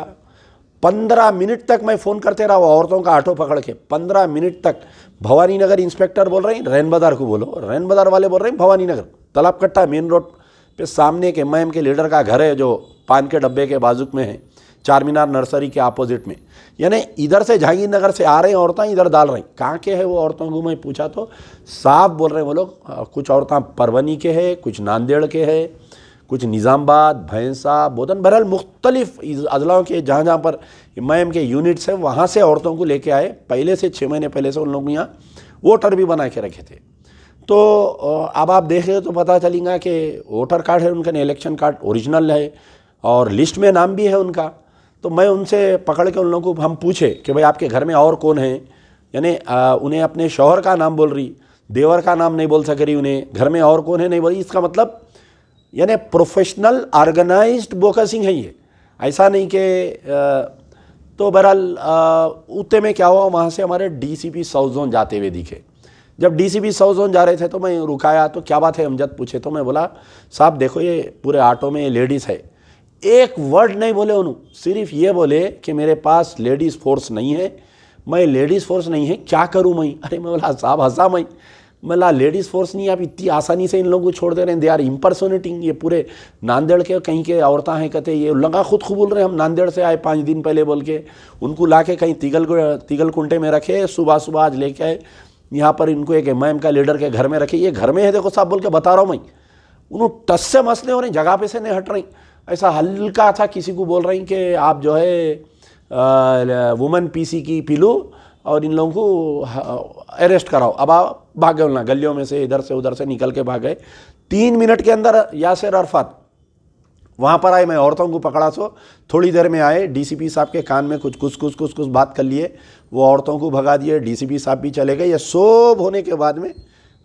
15 मिनट तक मैं फ़ोन करते रहा, वो औरतों का ऑटो पकड़ के 15 मिनट तक। भवानी नगर इंस्पेक्टर बोल रहे हैं रैन बाज़ार को बोलो, रैन बाज़ार वाले बोल रहे हैं भवानी नगर। तालाब कट्टा मेन रोड पे सामने के MIM के लीडर का घर है जो पान के डब्बे के बाजू में है, चार मीनार नर्सरी के अपोजिट में। यानी इधर से जहांगीर नगर से आ रहे हैं औरतें, इधर डाल रही। कहाँ के है वो औरतों को मैं पूछा तो साफ बोल रहे हैं वो लोग, कुछ औरतें परवनी के हैं, कुछ नांदेड़ के हैं, कुछ निज़ामबाद, भैंसा, बोधन, बहरहाल मुख्तलिफ अजलाओं के जहाँ जहाँ पर MIM के यूनिट्स हैं वहाँ से औरतों को लेके आए। पहले से 6 महीने पहले से उन लोग यहाँ वोटर भी बना के रखे थे। तो अब आप देख रहे तो पता चलेगा कि वोटर कार्ड है उनका, इलेक्शन कार्ड ओरिजिनल है और लिस्ट में नाम भी है उनका। तो मैं उनसे पकड़ के उन लोगों को हम पूछे कि भाई आपके घर में और कौन है, यानी उन्हें अपने शौहर का नाम बोल रही, देवर का नाम नहीं बोल सक रही, उन्हें घर में और कौन है नहीं बोल रही। इसका मतलब यानी प्रोफेशनल ऑर्गेनाइज्ड बोकसिंग है ये, ऐसा नहीं कि तो बहरहाल उतने में क्या हुआ, वहाँ से हमारे DCP साउथ जोन जाते हुए दिखे। जब डीसीपी साउथ जोन जा रहे थे तो मैं रुकाया, तो क्या बात है अमजद पूछे, तो मैं बोला साहब देखो ये पूरे ऑटो में ये लेडीज़ है। एक वर्ड नहीं बोले उन्होंने, सिर्फ ये बोले कि मेरे पास लेडीज़ फोर्स नहीं है, मैं लेडीज़ फोर्स नहीं है क्या करूँ मैं। अरे मैं बोला साहब हंसा मैं बोला लेडीज़ फोर्स नहीं, आप इतनी आसानी से इन लोगों को छोड़ दे रहे हैं, दे आर इम्पर्सोनेटिंग। ये पूरे नांदेड़ के कहीं के औरतें हैं कहते ये लगा खुद बोल रहे हैं हम नांदेड़ से आए 5 दिन पहले बोल के, उनको ला के कहीं तिगल कुंटे में रखे, सुबह सुबह आज लेके आए यहाँ पर, इनको एक एमआईएम का लीडर के घर में रखे, ये घर में है देखो साहब बोल के बता रहा हूँ मैं। उन्होंने टस से मसले हो रही, जगह पे से नहीं हट रही। ऐसा हल्का था किसी को बोल रही कि आप जो है वुमेन पीसी की पीलू और इन लोगों को अरेस्ट कराओ। अब आप भाग गए ना, गलियों में से इधर से उधर से निकल के भाग गए। 3 मिनट के अंदर यासिर अरफात वहाँ पर आए, मैं औरतों को पकड़ा सो, थोड़ी देर में आए, डीसीपी साहब के कान में कुछ बात कर लिए, वो औरतों को भगा दिए, डीसीपी साहब भी चले गए। ये सब होने के बाद में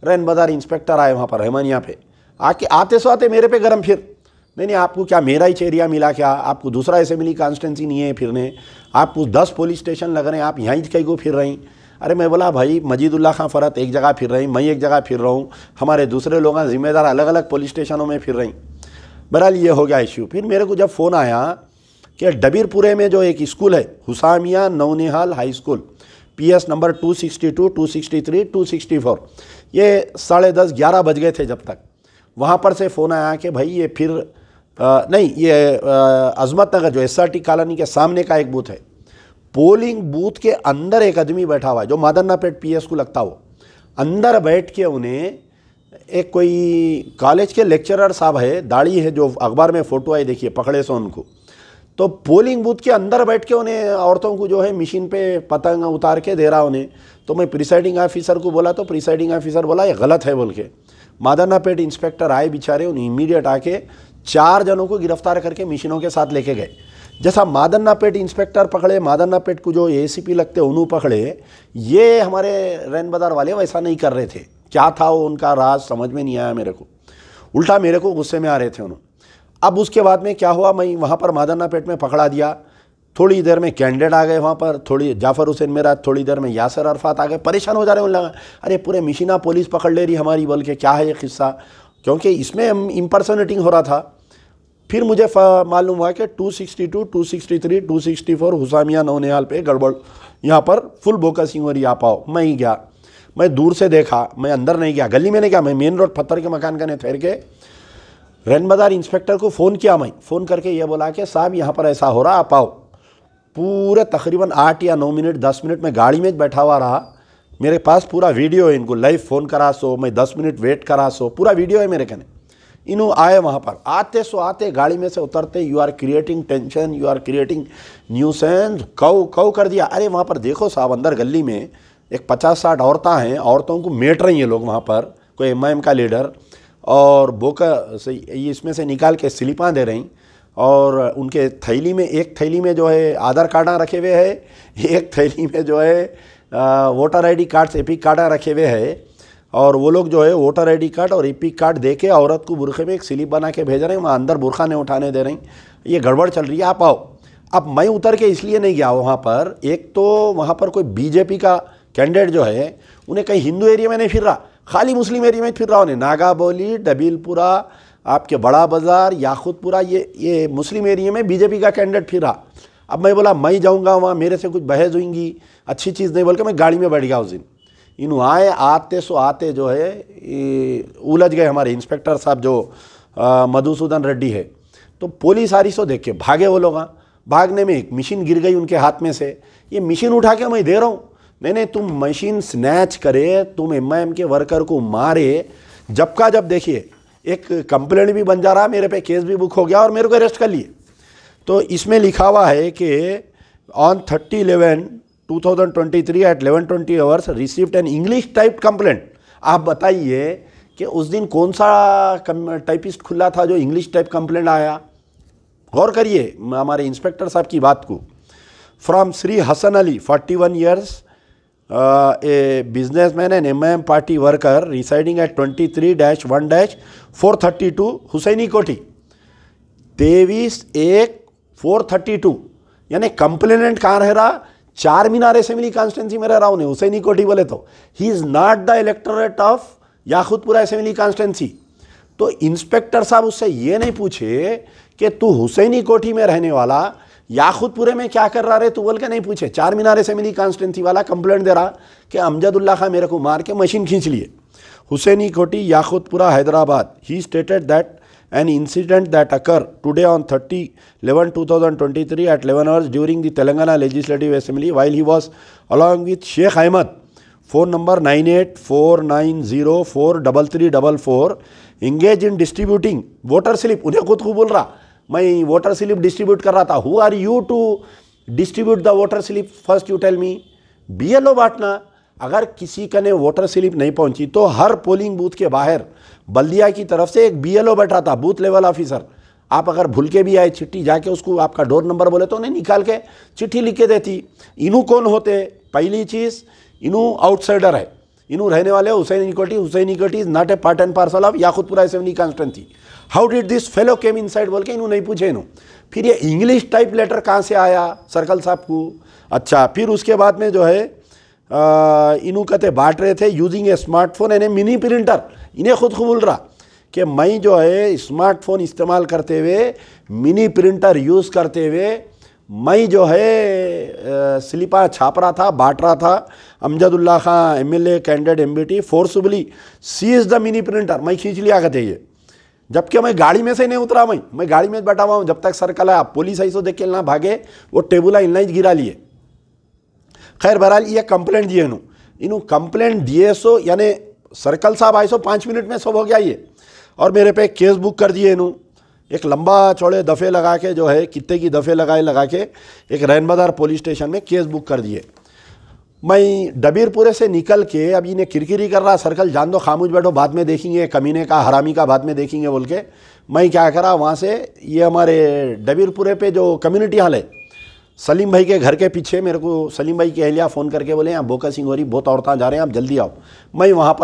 रैन बाजार इंस्पेक्टर आए वहाँ पर रहमानिया पे, आके आते सो आते मेरे पे गरम फिर, नहीं आपको क्या मेरा ही एरिया मिला क्या, आपको दूसरा असेंबली कॉन्स्टिट्यूंसी नहीं है फिरने, आपको 10 पुलिस स्टेशन लग रहे हैं, आप यहीं कहीं को फिर रही। अरे मैं बोला भाई मजीदुल्लाह खां फ़रत एक जगह फिर रही, मैं एक जगह फिर रहा हूँ, हमारे दूसरे लोग जिम्मेदार अलग अलग पुलिस स्टेशनों में फिर रही। बहरहाल ये हो गया इश्यू। फिर मेरे को जब फ़ोन आया कि डबीरपुरे में जो एक स्कूल है हुसामिया नौनिहाल हाई स्कूल, PS नंबर 262, 263, 264, ये 10:30 11 बज गए थे जब तक, वहाँ पर से फ़ोन आया कि भाई ये फिर नहीं, ये अजमत नगर जो SRT कॉलोनी के सामने का एक बूथ है, पोलिंग बूथ के अंदर एक आदमी बैठा हुआ है जो मादन्नापेट PS को लगता हो, अंदर बैठ के उन्हें एक कोई कॉलेज के लेक्चरर साहब है, दाढ़ी है, जो अखबार में फ़ोटो आई देखिए, पकड़े सो उनको, तो पोलिंग बूथ के अंदर बैठ के उन्हें औरतों को जो है मशीन पे पतंग उतार के दे रहा उन्हें। तो मैं प्रिसाइडिंग ऑफिसर को बोला, तो प्रिसाइडिंग ऑफिसर बोला ये गलत है बोल के। मादन्नापेट इंस्पेक्टर आए बेचारे, उन्हें इमीडिएट आके 4 जनों को गिरफ्तार करके मशीनों के साथ लेके गए। जैसा मादन्नापेट इंस्पेक्टर पकड़े, मादन्नापेट को जो ACP लगते उन्होंने पकड़े, ये हमारे रैन बाजार वाले वैसा नहीं कर रहे थे। क्या था वो उनका राज समझ में नहीं आया मेरे को, उल्टा मेरे को गुस्से में आ रहे थे उन्होंने। अब उसके बाद में क्या हुआ, मैं वहाँ पर मादन्नापेट में पकड़ा दिया, थोड़ी देर में कैंडिडेट आ गए वहाँ पर, थोड़ी जाफ़र हुसैन मेरा, थोड़ी देर में यासिर अरफात आ गए। परेशान हो जा रहे हैं, लगा अरे पूरे मिशीना पुलिस पकड़ ले रही हमारी बोल के, क्या है ये किस्सा, क्योंकि इसमें इम्पर्सनेटिंग हो रहा था। फिर मुझे मालूम हुआ कि 262, 263, 264 हुसामिया नौनिहाल पे गड़बड़, यहाँ पर फुल बोकसिंग हो रही, आप आओ। मैं ही गया, मैं दूर से देखा, मैं अंदर नहीं गया, गली में नहीं गया, मैं मेन रोड पत्थर के मकान का नहीं ठहर के रैन बाजार इंस्पेक्टर को फ़ोन किया। मैं फ़ोन करके ये बोला कि साहब यहाँ पर ऐसा हो रहा, आप आओ। पूरे तकरीबन 8 या 9 मिनट 10 मिनट में गाड़ी में बैठा हुआ रहा, मेरे पास पूरा वीडियो है, इनको लाइव फ़ोन करा सो, मैं 10 मिनट वेट करा सो, पूरा वीडियो है मेरे कने। इन्हों आए वहाँ पर, आते सो आते गाड़ी में से उतरते, you are creating tension, you are creating nuisance, कौ कर दिया। अरे वहाँ पर देखो साहब, अंदर गली में एक 50-60 औरतें हैं, औरतों को मेट रही हैं लोग वहाँ पर, कोई MIM का लीडर, और बोका से इसमें से निकाल के स्लिपां दे रही, और उनके थैली में, एक थैली में जो है आधार कार्ड रखे हुए है, एक थैली में जो है voter ID card, epic card रखे हुए है, और वो लोग जो है वोटर ID कार्ड और एपिक कार्ड दे के औरत को बुरखे में एक स्लिप बना के भेज रहे हैं, वहाँ अंदर बुरखा नहीं उठाने दे रही। ये गड़बड़ चल रही है, आप आओ। अब मैं उतर के इसलिए नहीं गया वहाँ पर, एक तो वहाँ पर कोई BJP का कैंडिडेट जो है, उन्हें कहीं हिंदू एरिया में नहीं फिर रहा, खाली मुस्लिम एरिया में फिर रहा, उन्हें नागाबोली, डबीलपुरा, आपके बड़ा बाज़ार, याकूतपुरा, ये मुस्लिम एरिया में BJP का कैंडिडेट फिर रहा। अब मैं बोला मैं जाऊंगा वहाँ, मेरे से कुछ बहस होंगी, अच्छी चीज़ नहीं बोल के मैं गाड़ी में बैठ गया उस दिन। इन आए, आते सो आते जो है उलझ गए हमारे इंस्पेक्टर साहब जो मधुसूदन रेड्डी है। तो पुलिस आ रही सो देख के भागे वो लोग। भागने में एक मशीन गिर गई उनके हाथ में से, ये मशीन उठा के मैं दे रहा हूँ, नहीं तुम मशीन स्नैच करे, तुम MIM के वर्कर को मारे, जब का जब देखिए एक कंप्लेंट भी बन जा रहा, मेरे पे केस भी बुक हो गया और मेरे को अरेस्ट कर लिए। तो इसमें लिखा हुआ है कि on 30/11/2023 at 11:20 hours received an English type complaint. आप बताइए कि उस दिन कौन सा टाइपिस्ट खुला था जो इंग्लिश टाइप कंप्लेंट आया। गौर करिए हमारे इंस्पेक्टर साहब की बात को। From Shri Hasan Ali 41 years, a businessman and MIM party worker residing at 23-1-432 Husaini कोठी, 23/1/432, यानी कंप्लेनेंट कहाँ रह रहा, चार मीनार असेंबली कॉन्स्टिट्यूंसी में रह रहा हूँ, हुसैनी कोठी बोले तो he is not the electorate of Yakutpura assembly constituency. तो इंस्पेक्टर साहब उससे ये नहीं पूछे कि तू हुसैनी कोठी में रहने वाला याकूतपुरे में क्या कर रहा रे तू बोल के नहीं पूछे। चार मीनार असेंबली कॉन्स्टिट्यूंसी वाला कंप्लेंट दे रहा कि अमजदुल्ला खां मेरे को मार के मशीन खींच लिए। हुसैनी कोठी याकूतपुरा हैदराबाद। ही stated that an incident that occurred today on 30/11/2023 at 11 hours during the Telangana Legislative Assembly while he was along with Sheikh Ahmed, phone number 9849043344, engaged in distributing voter slip। उन्हें खुद को बोल रहा मैं वोटर स्लिप डिस्ट्रीब्यूट कर रहा था। Who are you to distribute the voter slip, first you tell me. BLO बांटना, अगर किसी का ने वोटर स्लिप नहीं पहुंची तो हर पोलिंग बूथ के बाहर बल्दिया की तरफ से एक BLO बैठा था, बूथ लेवल ऑफिसर। आप अगर भूल के भी आए चिट्ठी, जाके उसको आपका डोर नंबर बोले तो उन्हें निकाल के चिट्ठी लिख के देती। इनू कौन होते? पहली चीज़, इनू आउटसाइडर है, इनू रहने वाले हुसैनी कोठी। हुसैनी कोठी is not a part and parcel of Yakutpura assembly constituency. How did this fellow came inside बोल के इनू नहीं पूछे इनू। फिर ये इंग्लिश टाइप लेटर कहाँ से आया सर्कल साहब को? अच्छा, फिर उसके बाद में जो है इनू कहते बांट रहे थे using A smartphone and A mini printer. इन्हें खुद को बोल रहा कि मैं जो है स्मार्टफोन इस्तेमाल करते हुए, मिनी प्रिंटर यूज़ करते हुए मैं जो है स्लिपा छाप रहा था, बांट रहा था। Amjadullah Khan MLA candidate MBT forcibly seize the mini printer. मैं खींच लिया कहते ये, जबकि मैं गाड़ी में से नहीं उतरा। मैं गाड़ी में बैठा हुआ हूँ। जब तक सर्कल आया पुलिस ऐसो देख के ना भागे, वो टेबुला इनलाइज गिरा लिए। खैर बहरहाल ये कंप्लेंट दिए इनू कंप्लेंट दिए सो यानी सर्कल साहब आए सो 5 मिनट में सब हो गया ये। और मेरे पे केस बुक कर दिए इनू, एक लंबा चौड़े दफ़े लगा के जो है कितने की दफ़े लगा के एक रैनबाजार पुलिस स्टेशन में केस बुक कर दिए। मैं डबीरपुरे से निकल के अब इन्हें किरकिरी कर रहा, सर्कल जान दो, खामोश बैठो, बाद में देखेंगे, कमीने का हरामी का बाद में देखेंगे बोल के मैं क्या करा, वहाँ से ये हमारे डबीरपुरे पे जो कम्युनिटी हॉल है सलीम भाई के घर के पीछे, मेरे को सलीम भाई की अहलिया फ़ोन करके बोले यहाँ बोकसिंग हो रही, बहुत औरतें जा रहे हैं, आप जल्दी आओ। मैं वहाँ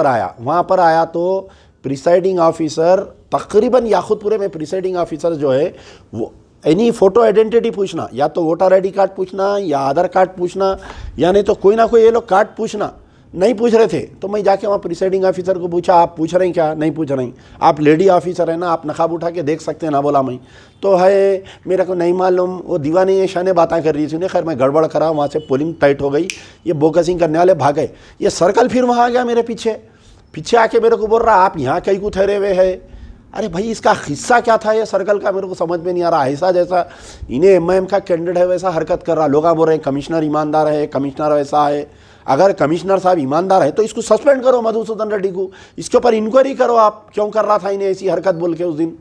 पर आया तो प्रिसाइडिंग ऑफिसर, तकरीबन याकूतपुरे में प्रिसाइडिंग ऑफिसर जो है वो एनी फ़ोटो आइडेंटिटी पूछना, या तो वोटर ID कार्ड पूछना या आधार कार्ड पूछना, या नहीं तो कोई ना कोई ये लोग कार्ड पूछना, नहीं पूछ रहे थे। तो मैं जाके वहाँ प्रिसाइडिंग ऑफिसर को पूछा, आप पूछ रहे हैं क्या? नहीं पूछ रहे हैं। आप लेडी ऑफिसर है ना, आप नकाब उठा के देख सकते हैं ना? बोला मैं तो है, मेरे को नहीं मालूम, वो दीवानी शाने बातें कर रही थी उन्हें। खैर मैं गड़बड़ करा, वहाँ से पोलिंग टाइट हो गई, ये बोकसिंग करने वाले भाग गए। ये सर्कल फिर वहाँ आ गया मेरे पीछे आके मेरे को बोल रहा आप यहाँ कहीं को ठहरे हुए हैं। अरे भाई इसका हिस्सा क्या था ये सर्कल का, मेरे को समझ में नहीं आ रहा। ऐसा जैसा इन्हें MIM का कैंडिडेट है वैसा हरकत कर रहा। लोग बोल रहे हैं कमिश्नर ईमानदार है, कमिश्नर वैसा है। अगर कमिश्नर साहब ईमानदार है तो इसको सस्पेंड करो, मधुसूदन रेड्डी को, इसके ऊपर इंक्वायरी करो, आप क्यों कर रहा था इन्हें ऐसी हरकत बोल के उस दिन।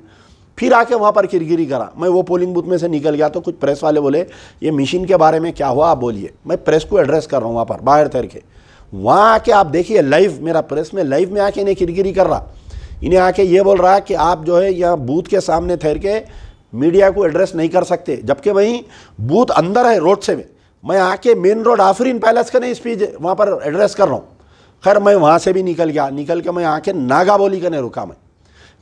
फिर आके वहाँ पर किरकिरी करा। मैं वो पोलिंग बूथ में से निकल गया तो कुछ प्रेस वाले बोले ये मशीन के बारे में क्या हुआ आप बोलिए। मैं प्रेस को एड्रेस कर रहा हूँ वहाँ पर बाहर ठहर के। वहाँ आके आप देखिए लाइव, मेरा प्रेस में लाइव में आके इन्हें किरकिरी कर रहा। इन्हें आके ये बोल रहा है कि आप जो है यहाँ बूथ के सामने ठहर के मीडिया को एड्रेस नहीं कर सकते, जबकि वहीं बूथ अंदर है रोड से। मैं आके मेन रोड आफरीन पैलेस का नहीं स्पीच वहाँ पर एड्रेस कर रहा हूँ। खैर मैं वहाँ से भी निकल गया, निकल के मैं आके नागा बोली करने रुका। मैं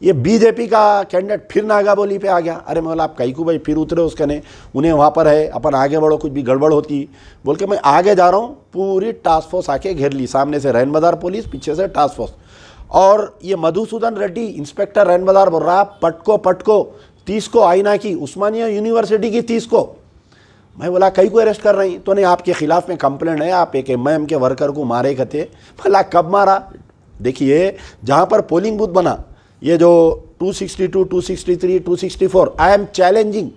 ये BJP का कैंडिडेट फिर नागा बोली पे आ गया। अरे मैं बोला आप कहीं को भाई फिर उतरे उसके ने, उन्हें वहाँ पर है, अपन आगे बढ़ो, कुछ भी गड़बड़ होती बोल के मैं आगे जा रहा हूँ। पूरी टास्क फोर्स आके घेर ली, सामने से रैनबाजार पुलिस, पीछे से टास्क फोर्स। और ये मधुसूदन रेड्डी इंस्पेक्टर रैनबाजार बोल रहा पटको 30 को आईना की, उस्मानिया यूनिवर्सिटी की 30 को। मैं बोला कई को अरेस्ट कर रही तो नहीं, आपके खिलाफ में कंप्लेंट है, आप एक MIM के वर्कर को मारे कहते। भला कब मारा? देखिए जहाँ पर पोलिंग बूथ बना, ये जो 262, 263, 264, आई एम चैलेंजिंग,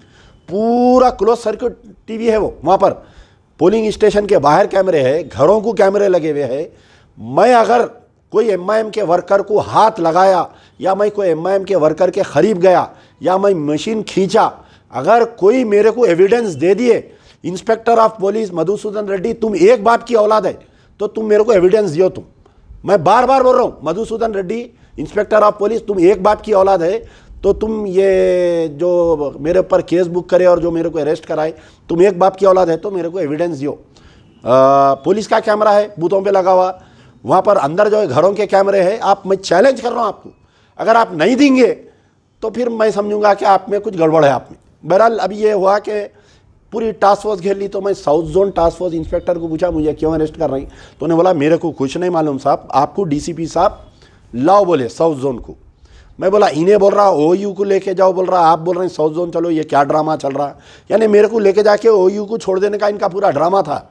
पूरा क्लोज सर्किट TV है वो। वहाँ पर पोलिंग स्टेशन के बाहर कैमरे है, घरों को कैमरे लगे हुए हैं। मैं अगर कोई MIM के वर्कर को हाथ लगाया, या मैं कोई MIM के वर्कर के करीब गया, या मैं मशीन खींचा, अगर कोई मेरे को एविडेंस दे दिए, inspector of police Madhusudan Reddy तुम एक बाप की औलाद है तो तुम मेरे को एविडेंस दियो। तुम, मैं बार बार बोल रहा हूँ, Madhusudan Reddy inspector of police तुम एक बाप की औलाद है तो तुम ये जो मेरे ऊपर केस बुक करे और जो मेरे को अरेस्ट कराए, तुम एक बाप की औलाद है तो मेरे को एविडेंस दियो। पुलिस का कैमरा है बूथों पे लगा हुआ, वहाँ पर अंदर जो है घरों के कैमरे हैं। आप, मैं चैलेंज कर रहा हूँ आपको, अगर आप नहीं देंगे तो फिर मैं समझूंगा कि आप में कुछ गड़बड़ है आप में। बहरहाल अभी ये हुआ कि पूरी टास्क फोर्स घेर ली। तो मैं south zone task force inspector को पूछा मुझे क्यों अरेस्ट कर रही, तो उन्होंने बोला मेरे को कुछ नहीं मालूम साहब, आपको डीसीपी साहब लाओ बोले साउथ जोन को। मैं बोला इन्हें बोल रहा ओयू को लेके जाओ, बोल रहा आप बोल रहे हैं साउथ जोन चलो, ये क्या ड्रामा चल रहा। यानी मेरे को लेके जाके ओयू को छोड़ देने का इनका पूरा ड्रामा था।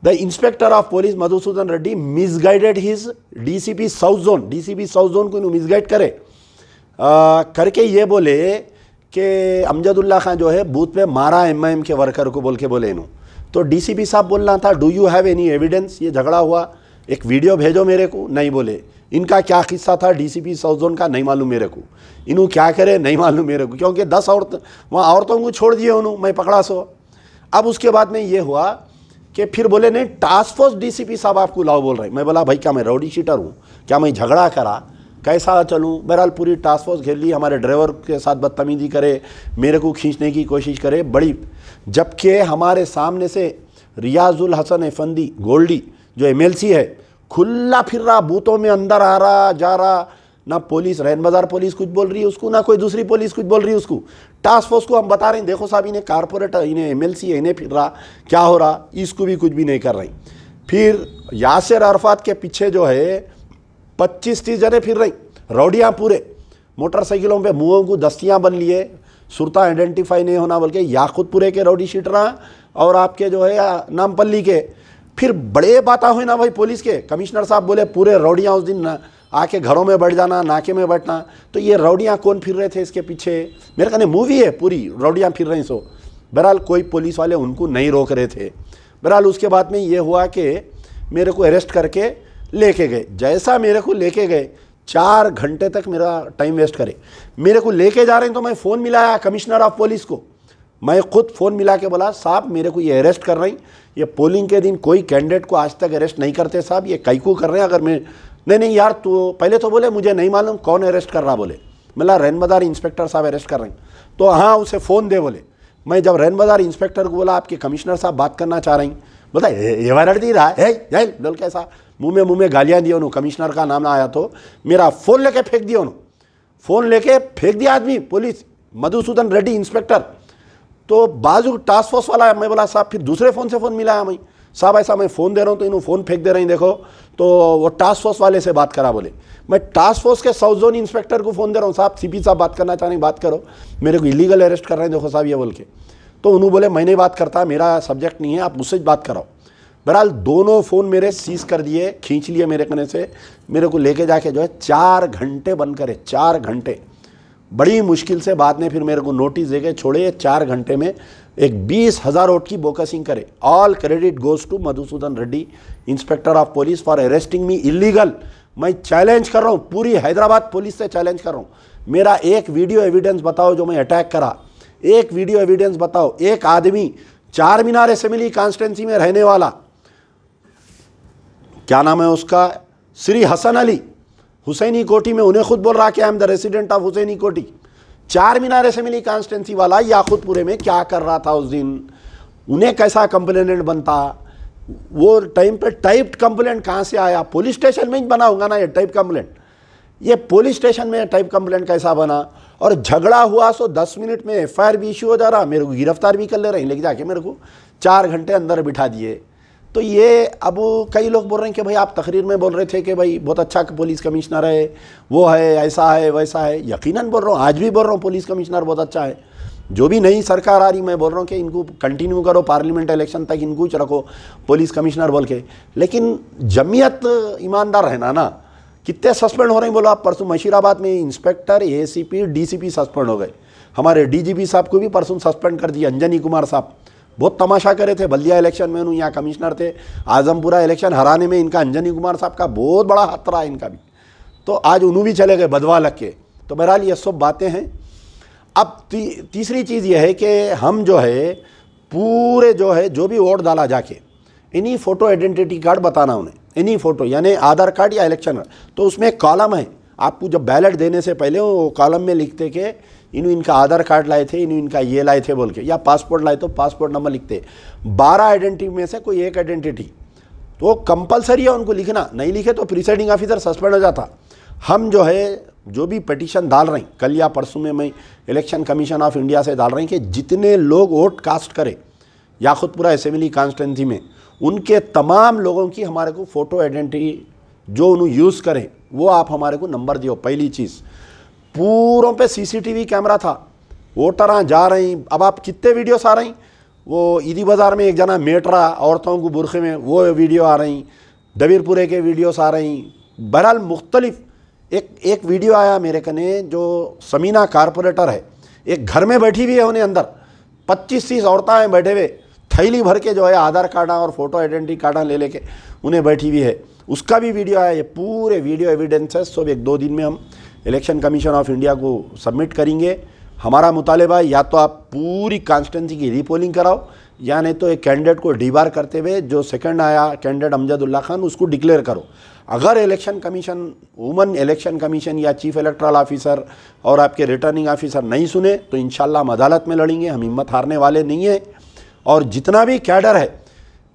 The inspector of police Madhusudan Reddy misguided his DCP south zone, DCP south zone को मिसगाइड करके ये बोले कि अमजदुल्ला खान जो है बूथ पे मारा एमआईएम के वर्कर को बोल के बोले इन्हों। तो डीसीपी साहब बोलना था do you have any evidence, ये झगड़ा हुआ, एक वीडियो भेजो मेरे को, नहीं बोले। इनका क्या किस्सा था डीसीपी साउथ जोन का नहीं मालूम मेरे को, इन्हों क्या करे नहीं मालूम मेरे को, क्योंकि 10 औरत वहाँ औरतों को छोड़ दिए उन्होंने, मैं पकड़ा सो। अब उसके बाद में ये हुआ कि फिर बोले नहीं टास्क फोर्स डीसीपी साहब आपको लाओ बोल रहे। मैं बोला भाई क्या मैं राउडी शीटर हूँ, क्या मैं झगड़ा करा, कैसा चलूँ। बहरहाल पूरी टास्क फोर्स घेर ली, हमारे ड्राइवर के साथ बदतमीजी करे, मेरे को खींचने की कोशिश करे बड़ी, जबकि हमारे सामने से रियाजुल हसन एफंदी गोल्डी जो एमएलसी है खुला फिर रहा, बूथों में अंदर आ रहा जा रहा, ना पुलिस रैन बाजार पुलिस कुछ बोल रही है उसको, ना कोई दूसरी पुलिस कुछ बोल रही है उसको। टास्क फोर्स को हम बता रहे हैं देखो साहब इन्हें कारपोरेटर, इन्हें एमएलसी है, इन्हें फिर रहा क्या हो रहा, इसको भी कुछ भी नहीं कर रही। फिर यासिर अरफात के पीछे जो है 25-30 जने फिर रही, रौडियाँ पूरे मोटरसाइकिलों पे, मुँहों को दस्तियाँ बन लिए, सुरता आइडेंटिफाई नहीं होना बोल के, याकुतपुरे के रौडी शीटरा और आपके जो है नामपल्ली के। फिर बड़े बात हुई ना भाई पुलिस के, कमिश्नर साहब बोले पूरे रौडियाँ उस दिन आके घरों में बैठ जाना, नाके में बैठना। तो ये रौडियाँ कौन फिर रहे थे इसके पीछे, मेरे कहने मूवी है पूरी, रौडियाँ फिर रही सो। बहरहाल कोई पुलिस वाले उनको नहीं रोक रहे थे। बहरहाल उसके बाद में ये हुआ कि मेरे को अरेस्ट करके लेके गए। जैसा मेरे को लेके गए 4 घंटे तक मेरा टाइम वेस्ट करे, मेरे को लेके जा रहे हैं तो मैं फ़ोन मिलाया कमिश्नर ऑफ पुलिस को, मैं खुद फ़ोन मिला के बोला साहब मेरे को ये अरेस्ट कर रही, ये पोलिंग के दिन कोई कैंडिडेट को आज तक अरेस्ट नहीं करते साहब, ये कई को कर रहे हैं। अगर मैं नहीं यार तो पहले तो बोले मुझे नहीं मालूम कौन अरेस्ट कर रहा, बोले मतलब रैन बाजार इंस्पेक्टर साहब अरेस्ट कर रहे हैं। तो हाँ उसे फ़ोन दे बोले। मैं जब रैन बाजार इंस्पेक्टर को बोला आपके कमिश्नर साहब बात करना चाह रही, बोला ये वारंट दी रहा है बोल कैसा, मुँह में गालियाँ दी उन्होंने, कमिश्नर का नाम ना आया तो मेरा फ़ोन लेके फेंक दिया उन्होंने, फ़ोन लेके फेंक दिया आदमी पुलिस मधुसूदन रेड्डी इंस्पेक्टर। तो बाजू टास्क फोर्स वाला, मैं बोला साहब फिर दूसरे फ़ोन से फ़ोन मिलाया मैं, साहब ऐसा मैं फ़ोन दे रहा हूँ तो इन्होंने फ़ोन फेंक दे रही देखो। तो वो टास्क फोर्स वाले से बात करा, बोले मैं टास्क फोर्स के साउथ जोन इंस्पेक्टर को फ़ोन दे रहा हूँ, साहब सीपी साहब बात करना चाह रहे हैं, बात करो, मेरे को इलीगल अरेस्ट कर रहे हैं देखो साहब ये बोल के। तो उन्होंने बोले मैं नहीं बात करता, मेरा सब्जेक्ट नहीं है, आप मुझसे बात कराओ। बहरहाल दोनों फ़ोन मेरे सीज कर दिए, खींच लिए मेरे कने से, मेरे को लेके जाके जो है 4 घंटे बंद करे, 4 घंटे बड़ी मुश्किल से। बाद में फिर मेरे को नोटिस देके छोड़े, 4 घंटे में एक 20,000 वोट की बोकसिंग करे। All credit goes to Madhusudan Reddy inspector of police for arresting me illegal. मैं चैलेंज कर रहा हूँ, पूरी हैदराबाद पुलिस से चैलेंज कर रहा हूँ, मेरा एक वीडियो एविडेंस बताओ जो मैं अटैक करा, एक वीडियो एविडेंस बताओ। एक आदमी चार मीनार असेंबली कॉन्स्टिट्यूंसी में रहने वाला, क्या नाम है उसका, श्री हसन अली हुसैनी कोठी में, उन्हें खुद बोल रहा कि I am the resident of Husaini Kothi. चार मीनार असेंबली कॉन्स्टिट्यूंसी वाला याकुतपुरे में क्या कर रहा था उस दिन, उन्हें कैसा कंप्लेनेंट बनता, वो टाइम पे टाइप्ड कंप्लेंट कहाँ से आया, पुलिस स्टेशन में ही बना होगा ना ये टाइप कंप्लेंट, ये पुलिस स्टेशन में टाइप कंप्लेंट कैसा बना। और झगड़ा हुआ सो 10 मिनट में एफआईआर भी इशू हो जा रहा, मेरे को गिरफ्तार भी कर ले रहे हैं, लेके जाके मेरे को 4 घंटे अंदर बिठा दिए। तो ये अब कई लोग बोल रहे हैं कि भाई आप तकरीर में बोल रहे थे कि भाई बहुत अच्छा पुलिस कमिश्नर है, वो है, ऐसा है वैसा है। यकीनन बोल रहा हूँ, आज भी बोल रहा हूँ पुलिस कमिश्नर बहुत अच्छा है। जो भी नई सरकार आ रही, मैं बोल रहा हूँ कि इनको कंटिन्यू करो, पार्लियामेंट इलेक्शन तक इनको ही रखो पुलिस कमिश्नर बोल के। लेकिन जमीयत ईमानदार रहना ना, कितने सस्पेंड हो रहे हैं बोलो आप। परसों मशीराबाद में इंस्पेक्टर, एसीपी, डीसीपी सस्पेंड हो गए, हमारे डीजीपी साहब को भी परसों सस्पेंड कर दिया। अंजनी कुमार साहब बहुत तमाशा करे थे, बल्दिया इलेक्शन में यहाँ कमिश्नर थे, आजमपुरा इलेक्शन हराने में इनका अंजनी कुमार साहब का बहुत बड़ा हाथ रहा इनका भी। तो आज उन्होंने भी चले गए बदवा लग के। तो बहरहाल ये सब बातें हैं। अब तीसरी चीज़ ये है कि हम जो है पूरे जो है जो भी वोट डाला जाके इन्हीं फ़ोटो आइडेंटिटी कार्ड बताना उन्हें, इन्हीं फ़ोटो यानी आधार कार्ड या इलेक्शन कार्ड। तो उसमें एक कॉलम है, आपको जब बैलेट देने से पहले वो कॉलम में लिखते कि इनका आधार कार्ड लाए थे, इनका ये लाए थे बोल के, या पासपोर्ट लाए तो पासपोर्ट नंबर लिखते। 12 आइडेंटिटी में से कोई एक आइडेंटिटी तो कंपलसरी है उनको लिखना, नहीं लिखे तो प्रिसाइडिंग ऑफिसर सस्पेंड हो जाता। हम जो है जो भी पिटीशन डाल रही, कल या परसों में मैं इलेक्शन कमीशन ऑफ इंडिया से डाल रही कि जितने लोग वोट कास्ट करें याकुतपुरा असेंबली कॉन्स्टिट्यूंसी में, उनके तमाम लोगों की हमारे को फ़ोटो आइडेंटिटी जो उन्हें यूज़ करें वो आप हमारे को नंबर दियो। पहली चीज़, पूरों पे सीसीटीवी कैमरा था, वोटर जा रही। अब आप कितने वीडियोस आ रही, वो ईदी बाज़ार में एक जना मेटरा औरतों को बुरखे में, वो वीडियो आ रही, दबीरपुरे के वीडियोस आ रही। बहरहाल मुख्तलिफ एक वीडियो आया मेरे कने, जो समीना कारपोरेटर है, एक घर में बैठी हुई है, उन्हें अंदर 25-30 औरतें बैठे हुए, थैली भर के जो है आधार कार्ड और फोटो आइडेंटिटी कार्ड ले लेके उन्हें बैठी हुई है, उसका भी वीडियो आया। ये पूरे वीडियो एविडेंस है। सब 1-2 दिन में हम इलेक्शन कमीशन ऑफ इंडिया को सबमिट करेंगे। हमारा मुतालिबा है या तो आप पूरी कॉन्स्टिट्यूंसी की रीपोलिंग कराओ, या नहीं तो एक कैंडिडेट को डीबार करते हुए जो सेकंड आया कैंडिडेट अमजदुल्ला खान, उसको डिक्लेयर करो। अगर election commission, woman election commission या चीफ इलेक्टरल ऑफिसर और आपके रिटर्निंग ऑफिसर नहीं सुने तो इंशाल्लाह हम अदालत में लड़ेंगे। हम हिम्मत हारने वाले नहीं हैं। और जितना भी कैडर है,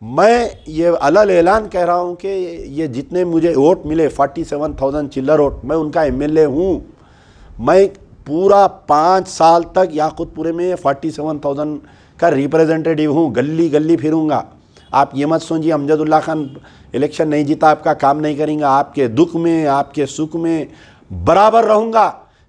मैं ये अलल ऐलान कह रहा हूँ कि ये जितने मुझे वोट मिले 47,000 चिल्लर वोट, मैं उनका एमएलए हूँ। मैं पूरा 5 साल तक याकुतपुरे में 47,000 का रिप्रेजेंटेटिव हूँ, गली गली फिरूँगा। आप ये मत सोचिए अमजदुल्ला खान इलेक्शन नहीं जीता आपका काम नहीं करेंगे। आपके दुख में, आपके सुख में बराबर रहूँगा।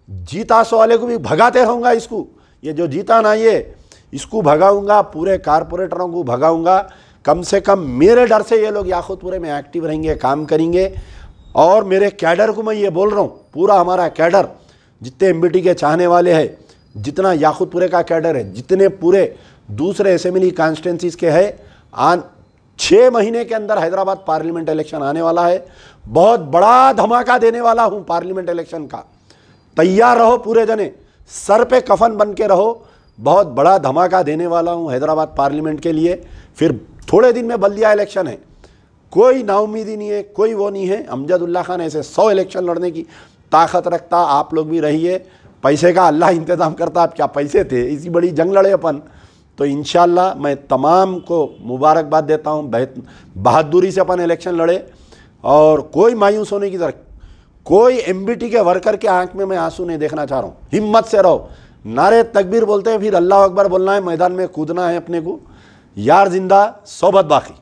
जीता सो वाले को भी भगाते रहूँगा। इसको, ये जो जीता ना ये, इसको भगाऊँगा, पूरे कारपोरेटरों को भगाऊँगा। कम से कम मेरे डर से ये लोग याकुतपुरे में एक्टिव रहेंगे, काम करेंगे। और मेरे कैडर को मैं ये बोल रहा हूँ, पूरा हमारा कैडर, जितने एमबीटी के चाहने वाले हैं, जितना याकुतपुरे का कैडर है, जितने पूरे दूसरे असेंबली कॉन्स्टिट्यूंसीज के हैं, 6 महीने के अंदर हैदराबाद पार्लियामेंट इलेक्शन आने वाला है। बहुत बड़ा धमाका देने वाला हूँ पार्लियामेंट इलेक्शन का। तैयार रहो पूरे जने, सर पे कफन बन के रहो। बहुत बड़ा धमाका देने वाला हूँ हैदराबाद पार्लियामेंट के लिए। फिर थोड़े दिन में बल्दिया इलेक्शन है, कोई नाउमीदी नहीं है, कोई वो नहीं है। अमजदुल्ला खान ऐसे 100 इलेक्शन लड़ने की ताकत रखता। आप लोग भी रहिए, पैसे का अल्लाह इंतज़ाम करता। आप क्या पैसे थे, इसी बड़ी जंग लड़े अपन। तो इंशाल्लाह मैं तमाम को मुबारकबाद देता हूँ। बहादुरी से अपन इलेक्शन लड़े और कोई मायूस होने की ज़रूरत, कोई एमबीटी के वर्कर के आंख में मैं आंसू नहीं देखना चाह रहा हूँ। हिम्मत से रहो, नारे तकबीर बोलते हैं, फिर अल्लाह अकबर बोलना है, मैदान में कूदना है अपने को। यार जिंदा सोबत बाकी।